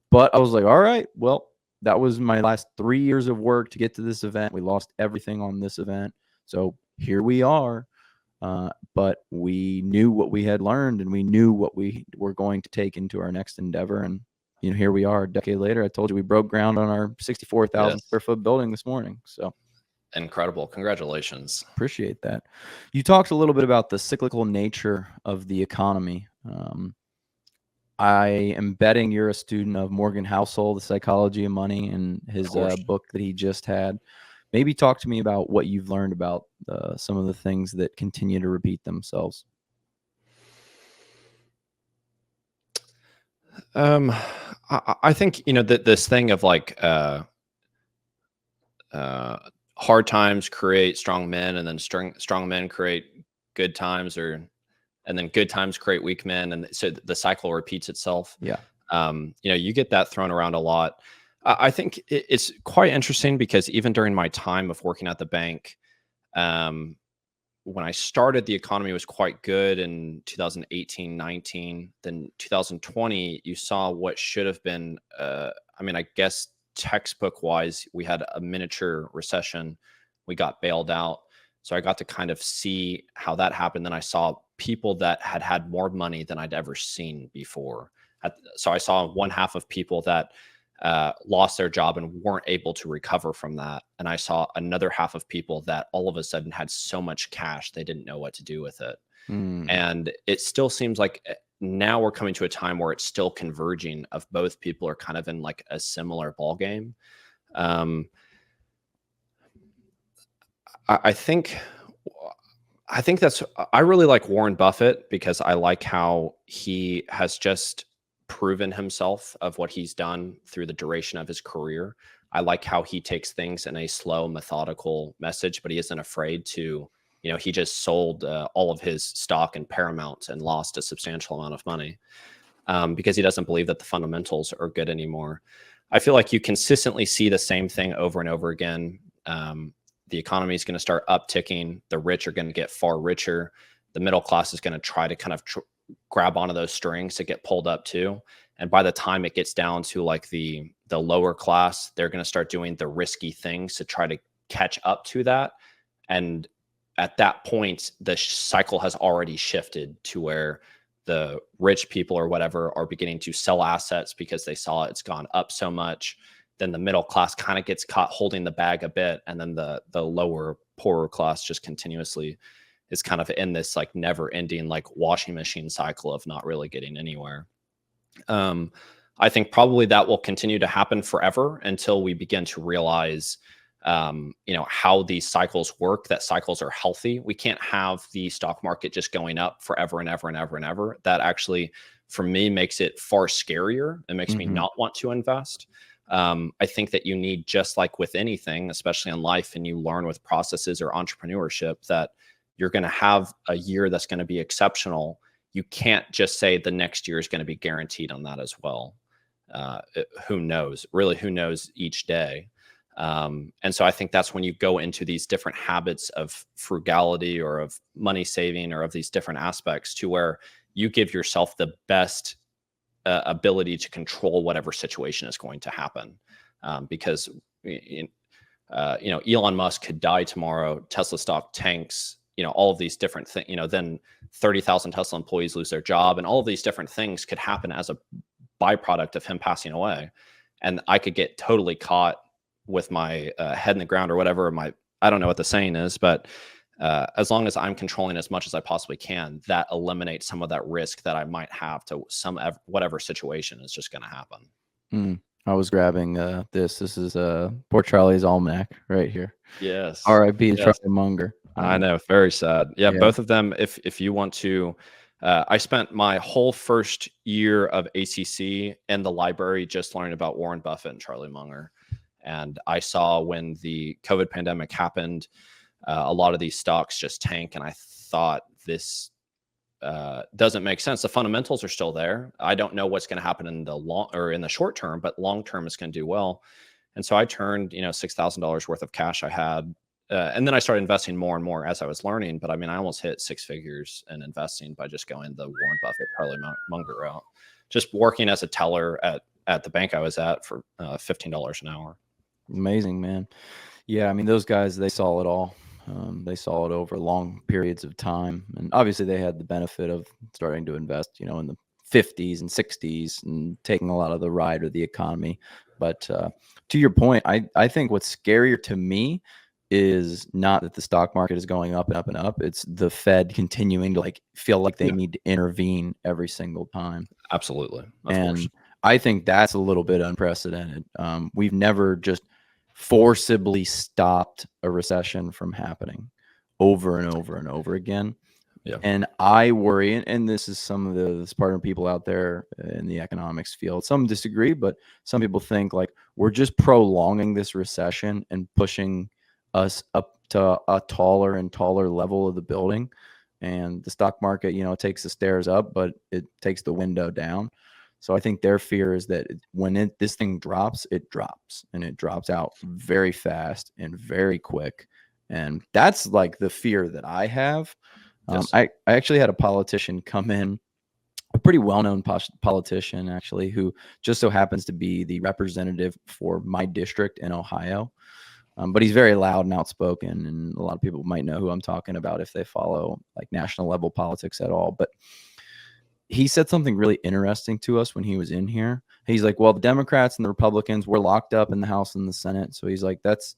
But I was like, all right, well, that was my last 3 years of work to get to this event. We lost everything on this event. So here we are. But we knew what we had learned, and we knew what we were going to take into our next endeavor. And, you know, here we are a decade later. I told you we broke ground on our 64,000 Yes. square foot building this morning. So Incredible. Congratulations. appreciate that. You talked a little bit about the cyclical nature of the economy. I am betting you're a student of Morgan Housel, The Psychology of Money, and his book that he just had. Maybe talk to me about what you've learned about some of the things that continue to repeat themselves. I think, you know, that this thing of like hard times create strong men, and then strong men create good times, and then good times create weak men, and so the cycle repeats itself. Yeah. You know, you get that thrown around a lot. I think it's quite interesting because even during my time of working at the bank, when I started, the economy was quite good in 2018, 19. Then 2020, you saw what should have been, I mean, I guess textbook wise, we had a miniature recession. We got bailed out. So I got to kind of see how that happened. Then I saw people that had more money than I'd ever seen before. So I saw one half of people that lost their job and weren't able to recover from that. And I saw another half of people that all of a sudden had so much cash, they didn't know what to do with it. And it still seems like now we're coming to a time where it's still converging of both people are kind of in like a similar ball game. I think I really like Warren Buffett because I like how he has just proven himself of what he's done through the duration of his career. I like how he takes things in a slow, methodical message, but he isn't afraid to, you know, he just sold all of his stock in Paramount and lost a substantial amount of money because he doesn't believe that the fundamentals are good anymore. I feel like you consistently see the same thing over and over again. The economy is going to start upticking. The rich are going to get far richer. The middle class is going to try to kind of grab onto those strings to get pulled up too. And by the time it gets down to like the lower class, they're going to start doing the risky things to try to catch up to that. And at that point, the cycle has already shifted to where the rich people or whatever are beginning to sell assets because they saw it's gone up so much. Then the middle class kind of gets caught holding the bag a bit. And then the lower, poorer class just continuously is kind of in this like never ending, like washing machine cycle of not really getting anywhere. I think probably that will continue to happen forever until we begin to realize, you know, how these cycles work, that cycles are healthy. We can't have the stock market just going up forever and ever and ever and ever. That actually, for me, makes it far scarier. It makes me not want to invest. I think that you need, just like with anything, especially in life, and you learn with processes or entrepreneurship, that you're going to have a year that's going to be exceptional. you can't just say the next year is going to be guaranteed on that as well. Who knows? Really, who knows each day? And so I think that's when you go into these different habits of frugality or of money saving or of these different aspects to where you give yourself the best ability to control whatever situation is going to happen. Because, Elon Musk could die tomorrow, Tesla stock tanks, all of these different things, then 30,000 Tesla employees lose their job, and all of these different things could happen as a byproduct of him passing away. And I could get totally caught with my head in the ground or whatever. I don't know what the saying is, but as long as I'm controlling as much as I possibly can, that eliminates some of that risk that I might have to whatever situation is just going to happen. I was grabbing this. This is Poor Charlie's Almanac right here. Yes. R.I.P. Yes. Charlie Munger. I know. Very sad. Yeah. Both of them. If you want to, I spent my whole first year of ACC in the library just learning about Warren Buffett and Charlie Munger. And I saw when the COVID pandemic happened, a lot of these stocks just tank. And I thought this doesn't make sense. The fundamentals are still there. I don't know what's going to happen in the short term, but long term it's going to do well. And so I turned, $6,000 worth of cash I had. And then I started investing more and more as I was learning. But I mean, I almost hit six figures in investing by just going the Warren Buffett, Charlie Munger route, just working as a teller at the bank I was at for $15 an hour. Amazing, man. Yeah, I mean, those guys, they saw it all. They saw it over long periods of time. And obviously they had the benefit of starting to invest, in the 50s and 60s and taking a lot of the ride of the economy. But to your point, I think what's scarier to me is not that the stock market is going up and up and up. It's the Fed continuing to feel like they need to intervene every single time. Absolutely. Of course. I think that's a little bit unprecedented. We've never just forcibly stopped a recession from happening over and over and over again. Yeah. And I worry, and this is some of the smarter people out there in the economics field. Some disagree, but some people think we're just prolonging this recession and pushing us up to a taller and taller level of the building. And the stock market, takes the stairs up, but it takes the window down. So I think their fear is that when this thing drops, it drops, and it drops out very fast and very quick. And that's the fear that I have. Yes. I actually had a politician come in, a pretty well-known politician, actually, who just so happens to be the representative for my district in Ohio. But he's very loud and outspoken, and a lot of people might know who I'm talking about if they follow national level politics at all. But he said something really interesting to us when he was in here. He's like, well, the Democrats and the Republicans were locked up in the House and the Senate. So he's like, that's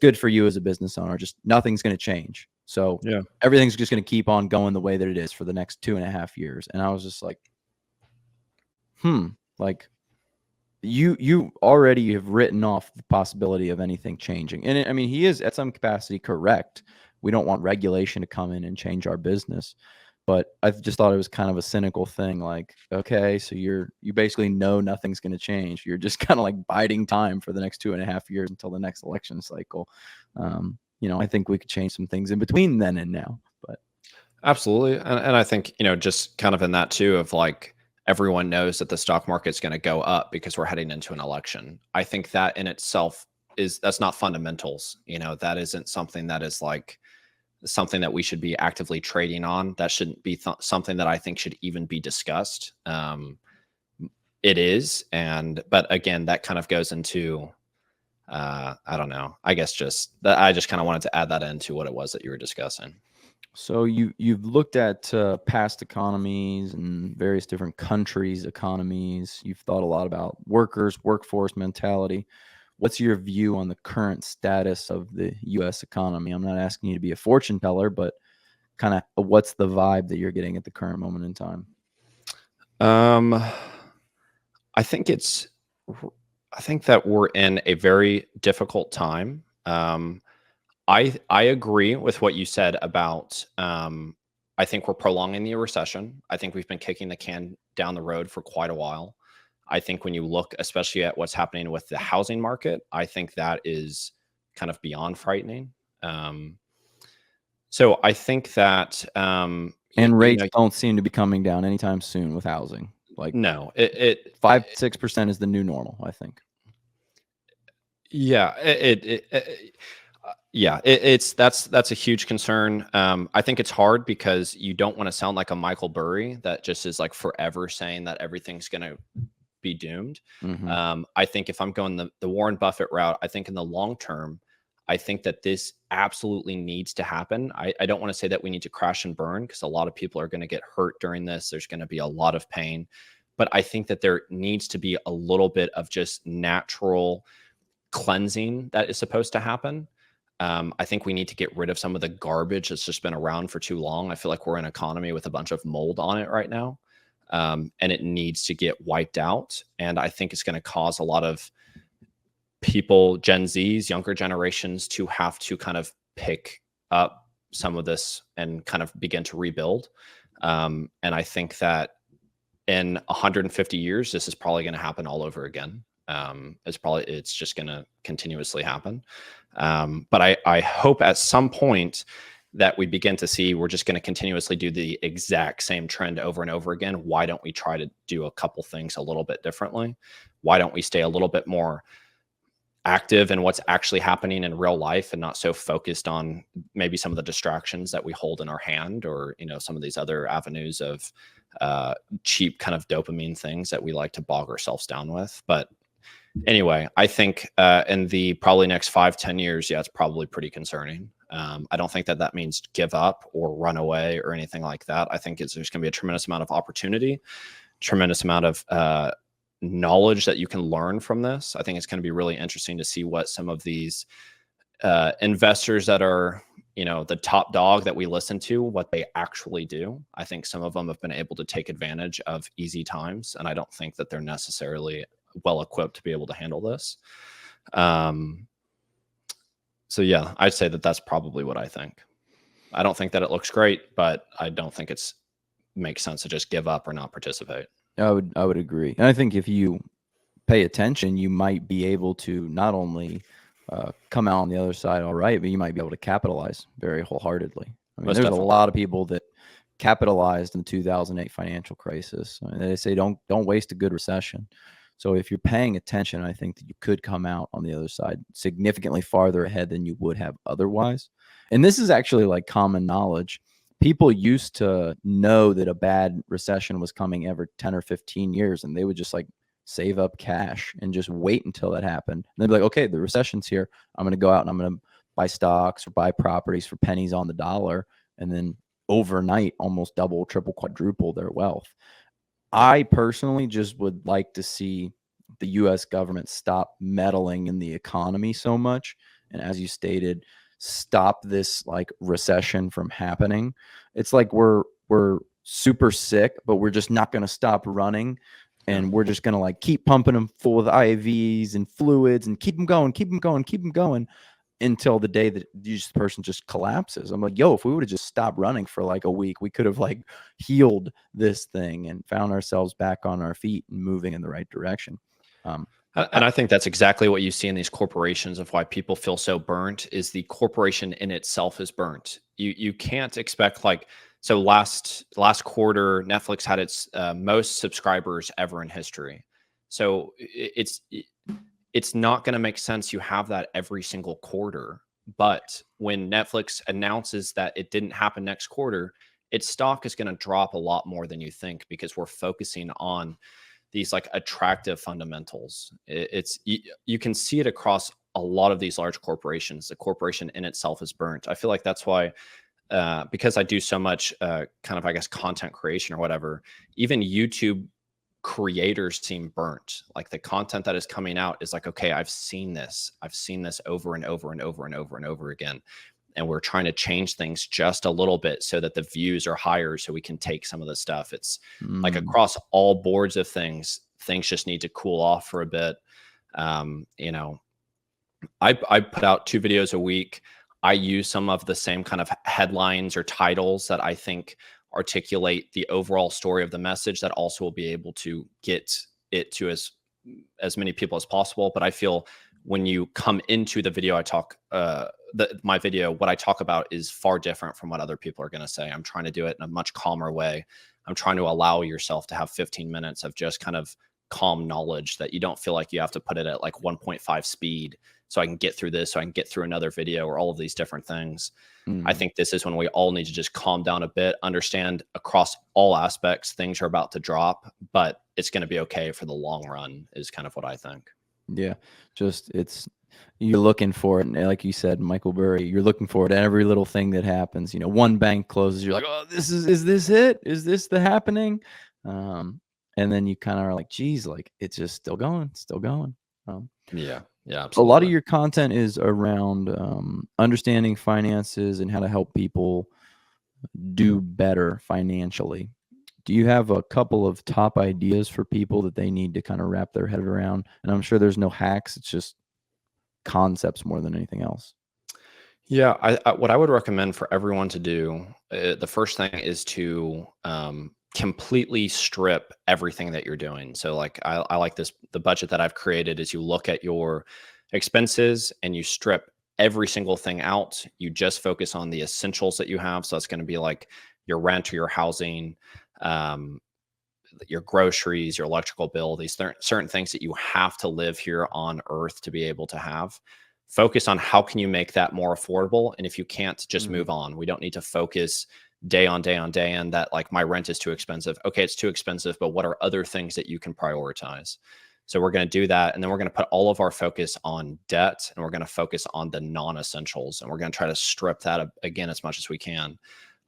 good for you as a business owner. Just nothing's going to change. So everything's just going to keep on going the way that it is for the next 2.5 years. And I was just like, you already have written off the possibility of anything changing. And I mean, he is at some capacity correct. We don't want regulation to come in and change our business. But I just thought it was kind of a cynical thing. Okay, so you basically know nothing's going to change. You're just kind of biding time for the next 2.5 years until the next election cycle. I think we could change some things in between then and now. But absolutely, and I think just kind of in that too of everyone knows that the stock market's going to go up because we're heading into an election. I think that in itself that's not fundamentals. That isn't something that is something that we should be actively trading on. That shouldn't be something that I think should even be discussed. It is. But again, that kind of goes into, I don't know, I guess I just kind of wanted to add that into what it was that you were discussing. So you've looked at past economies and various different countries' economies. You've thought a lot about workforce mentality. What's your view on the current status of the U.S. economy? I'm not asking you to be a fortune teller, but kind of what's the vibe that you're getting at the current moment in time? I think that we're in a very difficult time. I agree with what you said about, I think we're prolonging the recession. I think we've been kicking the can down the road for quite a while. I think when you look, especially at what's happening with the housing market, I think that is kind of beyond frightening. So I think that, And you rates know, don't seem to be coming down anytime soon with housing. Like no, it 5-6% is the new normal, I think. yeah, yeah, it's that's a huge concern. I think it's hard because you don't want to sound like a Michael Burry that just is like forever saying that everything's going to be doomed. Mhm. I think if I'm going the Warren Buffett route, I think in the long term, I think that this absolutely needs to happen. I don't want to say that we need to crash and burn because a lot of people are going to get hurt during this. There's going to be a lot of pain. But I think that there needs to be a little bit of just natural cleansing that is supposed to happen. I think we need to get rid of some of the garbage that's just been around for too long. I feel like we're an economy with a bunch of mold on it right now, and it needs to get wiped out. And I think it's going to cause a lot of people, Gen Zs, younger generations, to have to kind of pick up some of this and kind of begin to rebuild. And I think that in 150 years, this is probably going to happen all over again. It's just going to continuously happen. But I hope at some point that we begin to see we're just going to continuously do the exact same trend over and over again. Why don't we try to do a couple things a little bit differently? Why don't we stay a little bit more active in what's actually happening in real life and not so focused on maybe some of the distractions that we hold in our hand, or some of these other avenues of cheap kind of dopamine things that we like to bog ourselves down with. But anyway, I think in the probably next 5-10 years, yeah, it's probably pretty concerning. I don't think that means give up or run away or anything like that. I think there's going to be a tremendous amount of opportunity, tremendous amount of knowledge that you can learn from this. I think it's going to be really interesting to see what some of these investors that are, the top dog that we listen to, what they actually do. I think some of them have been able to take advantage of easy times, and I don't think that they're necessarily well equipped to be able to handle this. So yeah, I'd say that that's probably what I think. I don't think that it looks great, but I don't think it's makes sense to just give up or not participate. I would agree. And I think if you pay attention, you might be able to not only come out on the other side all right, but you might be able to capitalize very wholeheartedly. I mean, Most there's a definitely. lot of people that capitalized in the 2008 financial crisis. I mean, they say don't waste a good recession. So if you're paying attention, I think that you could come out on the other side significantly farther ahead than you would have otherwise. And this is actually like common knowledge. People used to know that a bad recession was coming every 10 or 15 years, and they would just like save up cash and just wait until that happened. And they'd be like, okay, the recession's here. I'm going to go out and I'm going to buy stocks or buy properties for pennies on the dollar. And then overnight, almost double, triple, quadruple their wealth. I personally just would like to see the US government stop meddling in the economy so much. And as you stated, stop this like recession from happening. It's like we're super sick, but we're just not going to stop running. Yeah. And we're just going to like keep pumping them full of IVs and fluids and keep them going, keep them going, keep them going until the day that this person just collapses. I'm like, yo, if we would have just stopped running for like a week, we could have like healed this thing and found ourselves back on our feet and moving in the right direction. And I think that's exactly what you see in these corporations of why people feel so burnt is the corporation in itself is burnt. You can't expect so last quarter, Netflix had its most subscribers ever in history. So it's not going to make sense you have that every single quarter. But when Netflix announces that it didn't happen next quarter, its stock is going to drop a lot more than you think because we're focusing on these like attractive fundamentals. You can see it across a lot of these large corporations. The corporation in itself is burnt. I feel like that's why, because I do so much kind of, I guess, content creation or whatever, even YouTube creators seem burnt. Like the content that is coming out is like, okay, I've seen this over and over and over and over and over again. And we're trying to change things just a little bit so that the views are higher so we can take some of the stuff. It's like across all boards of things just need to cool off for a bit. I put out 2 videos a week. I use some of the same kind of headlines or titles that I think articulate the overall story of the message that also will be able to get it to as many people as possible. But I feel when you come into the video, my video, what I talk about is far different from what other people are going to say. I'm trying to do it in a much calmer way. I'm trying to allow yourself to have 15 minutes of just kind of calm knowledge that you don't feel like you have to put it at like 1.5 speed so I can get through this, so I can get through another video, or all of these different things. I think this is when we all need to just calm down a bit, understand across all aspects, things are about to drop, but it's going to be okay for the long run, is kind of what I think. Yeah. Just you're looking for it. And like you said, Michael Burry, you're looking for it. Every little thing that happens, one bank closes, you're like, oh, is this it? Is this the happening? And then you kind of are like, geez, like it's just still going. Yeah, a lot of absolutely. your content is around understanding finances and how to help people do better financially. Do you have a couple of top ideas for people that they need to kind of wrap their head around? And I'm sure there's no hacks. It's just concepts more than anything else. Yeah, what I would recommend for everyone to do, the first thing is to completely strip everything that you're doing. So like I like this, the budget that I've created is you look at your expenses and you strip every single thing out. You just focus on the essentials that you have. So that's going to be like your rent or your housing, um, your groceries, your electrical bill, these certain things that you have to live here on earth to be able to have. Focus on how can you make that more affordable. And if you can't, just move on. We don't need to focus day on day on day on that, like my rent is too expensive. Okay, it's too expensive, but what are other things that you can prioritize? So we're going to do that. And then we're going to put all of our focus on debt, and we're going to focus on the non-essentials. And we're going to try to strip that again as much as we can.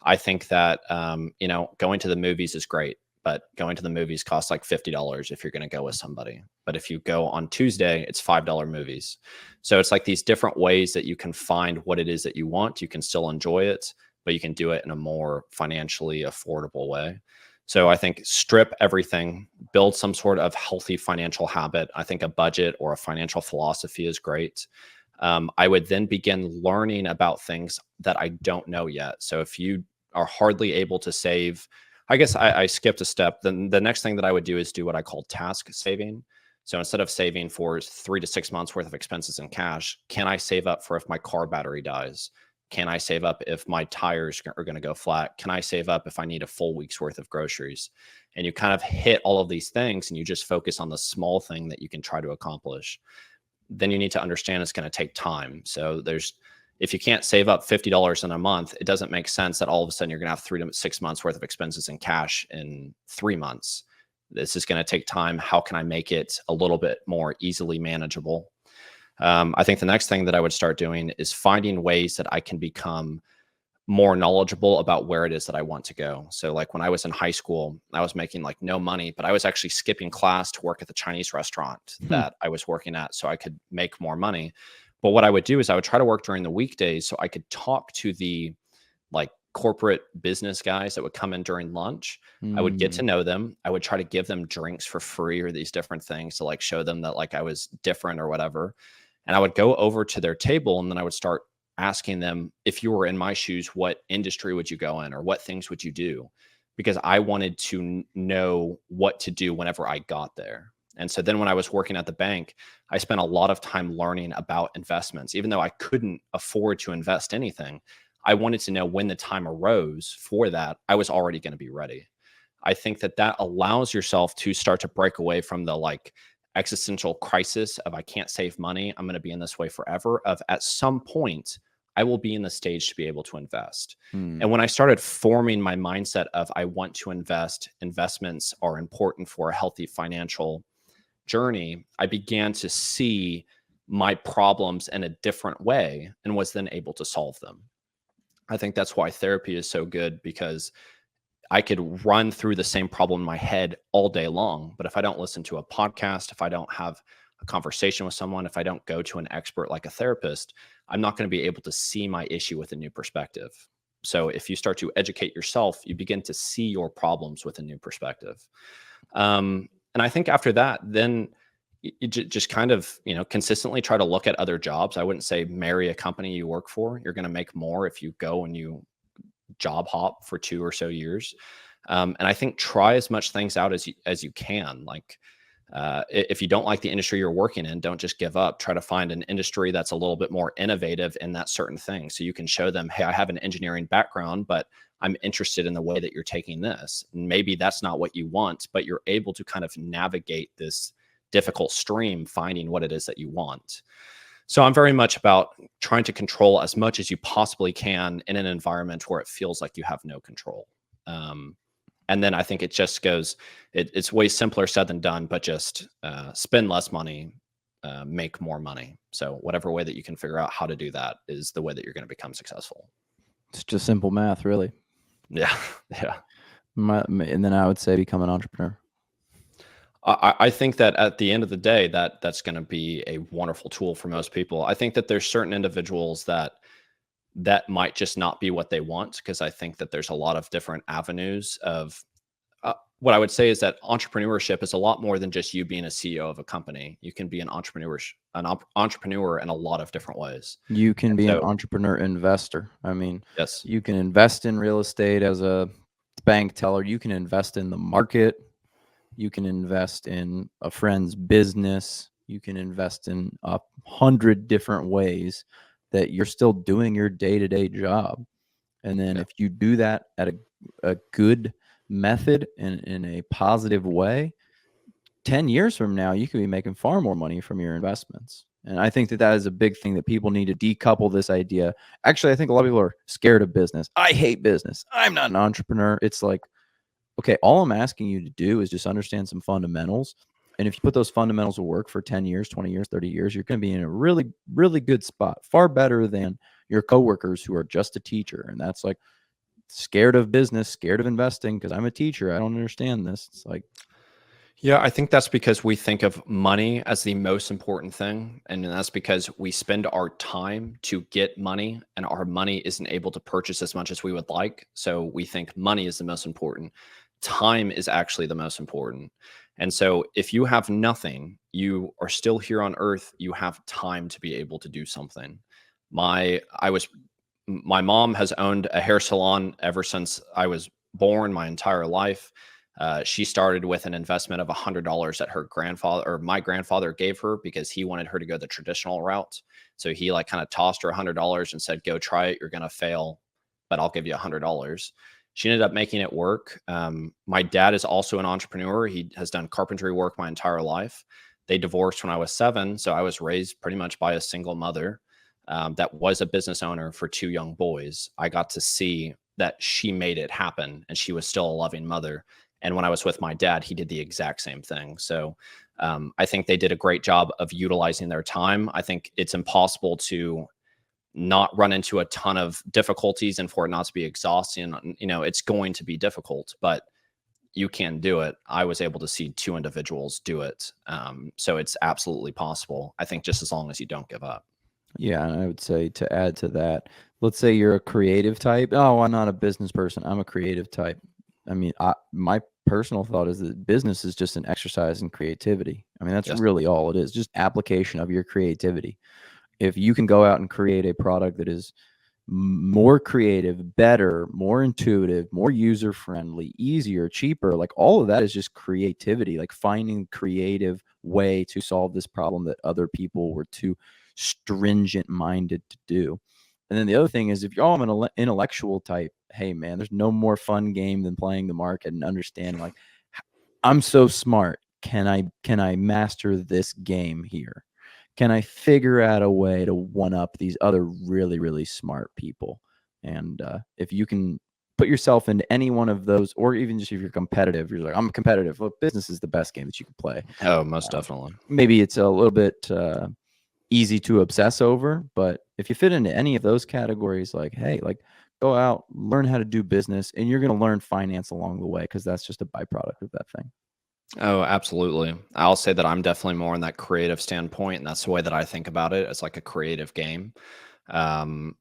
I think that, going to the movies is great, but going to the movies costs like $50 if you're going to go with somebody. But if you go on Tuesday, it's $5 movies. So it's like these different ways that you can find what it is that you want. You can still enjoy it, but you can do it in a more financially affordable way. So I think strip everything, build some sort of healthy financial habit. I think a budget or a financial philosophy is great. I would then begin learning about things that I don't know yet. So if you are hardly able to save, I guess I skipped a step. Then the next thing that I would do is do what I call task saving. So instead of saving for 3 to 6 months worth of expenses in cash, can I save up for if my car battery dies? Can I save up if my tires are going to go flat? Can I save up if I need a full week's worth of groceries? And you kind of hit all of these things and you just focus on the small thing that you can try to accomplish. Then you need to understand it's going to take time. So if you can't save up $50 in a month, it doesn't make sense that all of a sudden you're going to have 3 to 6 months worth of expenses in cash in 3 months. This is going to take time. How can I make it a little bit more easily manageable? I think the next thing that I would start doing is finding ways that I can become more knowledgeable about where it is that I want to go. So like when I was in high school, I was making like no money, but I was actually skipping class to work at the Chinese restaurant that I was working at so I could make more money. But what I would do is I would try to work during the weekdays so I could talk to the like corporate business guys that would come in during lunch. I would get to know them. I would try to give them drinks for free or these different things to like show them that like I was different or whatever. And I would go over to their table and then I would start asking them, if you were in my shoes, what industry would you go in or what things would you do? Because I wanted to know what to do whenever I got there. And so then when I was working at the bank, I spent a lot of time learning about investments. Even though I couldn't afford to invest anything, I wanted to know when the time arose for that, I was already going to be ready. I think that allows yourself to start to break away from the like existential crisis of I can't save money, I'm going to be in this way forever, of at some point I will be in the stage to be able to invest. And when I started forming my mindset of I want to invest, investments are important for a healthy financial journey, I began to see my problems in a different way and was then able to solve them. I think that's why therapy is so good, because I could run through the same problem in my head all day long. But if I don't listen to a podcast, if I don't have a conversation with someone, if I don't go to an expert like a therapist, I'm not going to be able to see my issue with a new perspective. So if you start to educate yourself, you begin to see your problems with a new perspective. And I think after that, then you just kind of, consistently try to look at other jobs. I wouldn't say marry a company you work for. You're going to make more if you go and you job hop for 2 or so years. And I think try as much things out as you can. Like If you don't like the industry you're working in, don't just give up. Try to find an industry that's a little bit more innovative in that certain thing. So you can show them, hey, I have an engineering background, but I'm interested in the way that you're taking this. And maybe that's not what you want, but you're able to kind of navigate this difficult stream, finding what it is that you want. So I'm very much about trying to control as much as you possibly can in an environment where it feels like you have no control. And then I think it just goes, it's way simpler said than done, but just spend less money, make more money. So whatever way that you can figure out how to do that is the way that you're going to become successful. It's just simple math, really. Yeah. Yeah. And then I would say become an entrepreneur. I think that at the end of the day, that's going to be a wonderful tool for most people. I think that there's certain individuals that might just not be what they want, because I think that there's a lot of different avenues of what I would say is that entrepreneurship is a lot more than just you being a CEO of a company. You can be an entrepreneur in a lot of different ways. You can And be an so, entrepreneur investor. I mean, yes, you can invest in real estate as a bank teller. You can invest in the market. You can invest in a friend's business. You can invest in 100 different ways that you're still doing your day-to-day job. And then yeah. if you do that at a good method and in a positive way, 10 years from now, you could be making far more money from your investments. And I think that that is a big thing that people need to decouple this idea. Actually, I think a lot of people are scared of business. I hate business. I'm not an entrepreneur. It's like, okay, all I'm asking you to do is just understand some fundamentals. And if you put those fundamentals to work for 10 years, 20 years, 30 years, you're going to be in a really, really good spot, far better than your coworkers who are just a teacher. And that's like scared of business, scared of investing because I'm a teacher. I don't understand this. It's like, Yeah, I think that's because we think of money as the most important thing. And that's because we spend our time to get money, and our money isn't able to purchase as much as we would like. So we think money is the most important. Time is actually the most important. And so if you have nothing, you are still here on earth, you have time to be able to do something. My I was my mom has owned a hair salon ever since I was born, my entire life. She started with an investment of $100 that her grandfather or my grandfather gave her because he wanted her to go the traditional route. So he like kind of tossed her $100 and said, "Go try it. You're gonna fail, but I'll give you $100." She ended up making it work. My dad is also an entrepreneur. He has done carpentry work my entire life. They divorced when I was 7, so I was raised pretty much by a single mother that was a business owner for 2 young boys. I got to see that she made it happen, and she was still a loving mother. And when I was with my dad, he did the exact same thing. So I think they did a great job of utilizing their time. I think it's impossible to not run into a ton of difficulties and for it not to be exhausting. You know, it's going to be difficult, but you can do it. I was able to see 2 individuals do it. So it's absolutely possible. I think just as long as you don't give up. yeah, and I would say to add to that, let's say you're a creative type. Oh, I'm not a business person. I'm a creative type. I mean, my personal thought is that business is just an exercise in creativity. I mean, that's Yes. really all it is, just application of your creativity. If you can go out and create a product that is more creative, better, more intuitive, more user friendly, easier, cheaper, like all of that is just creativity, like finding creative way to solve this problem that other people were too stringent minded to do. And then the other thing is if you're an intellectual type, hey man, there's no more fun game than playing the market and understanding like I'm so smart. Can I master this game here? Can I figure out a way to one up these other really, really smart people? And if you can put yourself into any one of those, or even just if you're competitive, you're like, I'm competitive. Well, business is the best game that you can play. Oh, most definitely. Maybe it's a little bit easy to obsess over, but if you fit into any of those categories, like, hey, like go out, learn how to do business, and you're going to learn finance along the way because that's just a byproduct of that thing. Oh, absolutely. I'll say that I'm definitely more in that creative standpoint, and that's the way that I think about it. It's like a creative game. Um,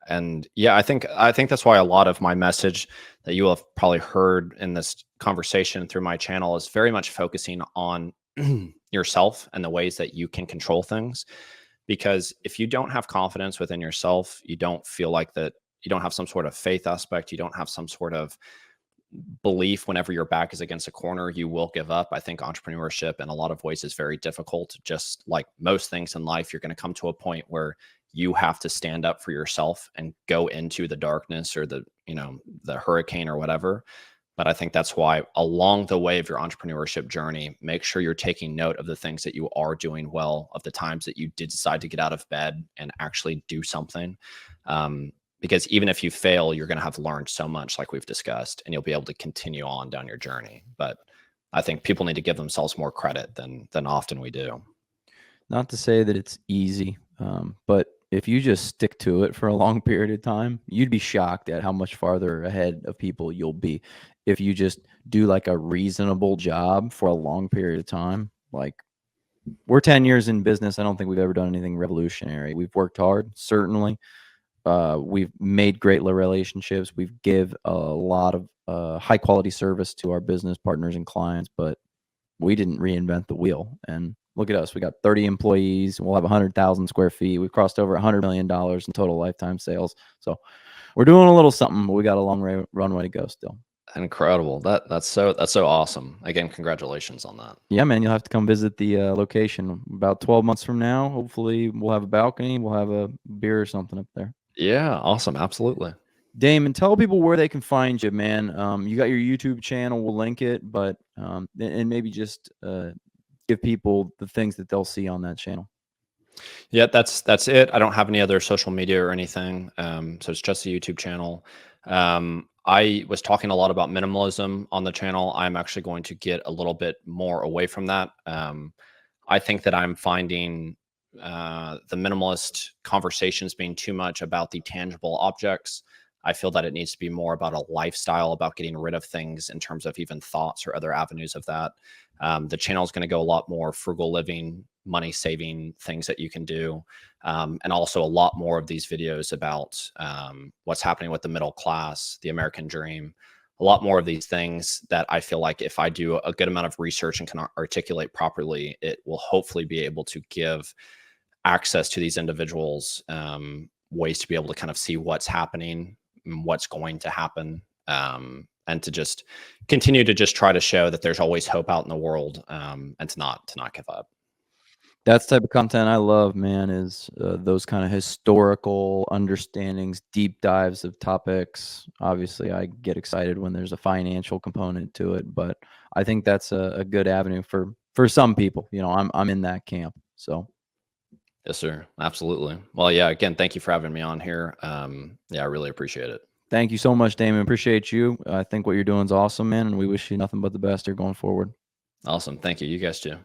and yeah, I think that's why a lot of my message that you will have probably heard in this conversation through my channel is very much focusing on yourself and the ways that you can control things. Because if you don't have confidence within yourself, you don't feel like that, you don't have some sort of faith aspect, you don't have some sort of belief whenever your back is against a corner, you will give up. I think entrepreneurship in a lot of ways is very difficult. Just like most things in life, you're going to come to a point where you have to stand up for yourself and go into the darkness or the, the hurricane or whatever. But I think that's why along the way of your entrepreneurship journey, make sure you're taking note of the things that you are doing well, of the times that you did decide to get out of bed and actually do something. Because even if you fail, you're going to have learned so much, like we've discussed, and you'll be able to continue on down your journey. But I think people need to give themselves more credit than often we do. Not to say that it's easy, but if you just stick to it for a long period of time, you'd be shocked at how much farther ahead of people you'll be if you just do like a reasonable job for a long period of time. Like, we're 10 years in business. I don't think we've ever done anything revolutionary. We've worked hard, certainly. We've made great relationships. We've give a lot of high quality service to our business partners and clients, but we didn't reinvent the wheel. And look at us. We got 30 employees. We'll have 100,000 square feet. We've crossed over $100 million in total lifetime sales. So we're doing a little something, but we got a long runway to go still. Incredible. That's so awesome. Again, congratulations on that. Yeah, man, you'll have to come visit the location about 12 months from now. Hopefully we'll have a balcony. We'll have a beer or something up there. Yeah, awesome. Absolutely. Damon, tell people where they can find you, man. You got your YouTube channel. We'll link it, but and maybe just give people the things that they'll see on that channel. Yeah, that's it. I don't have any other social media or anything. So it's just a YouTube channel. I was talking a lot about minimalism on the channel. I'm actually going to get a little bit more away from that. I think that I'm finding the minimalist conversations being too much about the tangible objects. I feel that it needs to be more about a lifestyle, about getting rid of things in terms of even thoughts or other avenues of that. The channel is going to go a lot more frugal living, money saving things that you can do. And also a lot more of these videos about what's happening with the middle class, the American dream, a lot more of these things that I feel like if I do a good amount of research and can articulate properly, it will hopefully be able to give access to these individuals ways to be able to kind of see what's happening, what's going to happen, and to just continue to just try to show that there's always hope out in the world, and to not give up. That's the type of content I love, man, is those kind of historical understandings, deep dives of topics. Obviously, I get excited when there's a financial component to it, but I think that's a good avenue for some people. I'm in that camp. So. Yes, sir. Absolutely. Well, yeah, again, thank you for having me on here. Yeah, I really appreciate it. Thank you so much, Damon. Appreciate you. I think what you're doing is awesome, man, and we wish you nothing but the best here going forward. Awesome. Thank you. You guys too.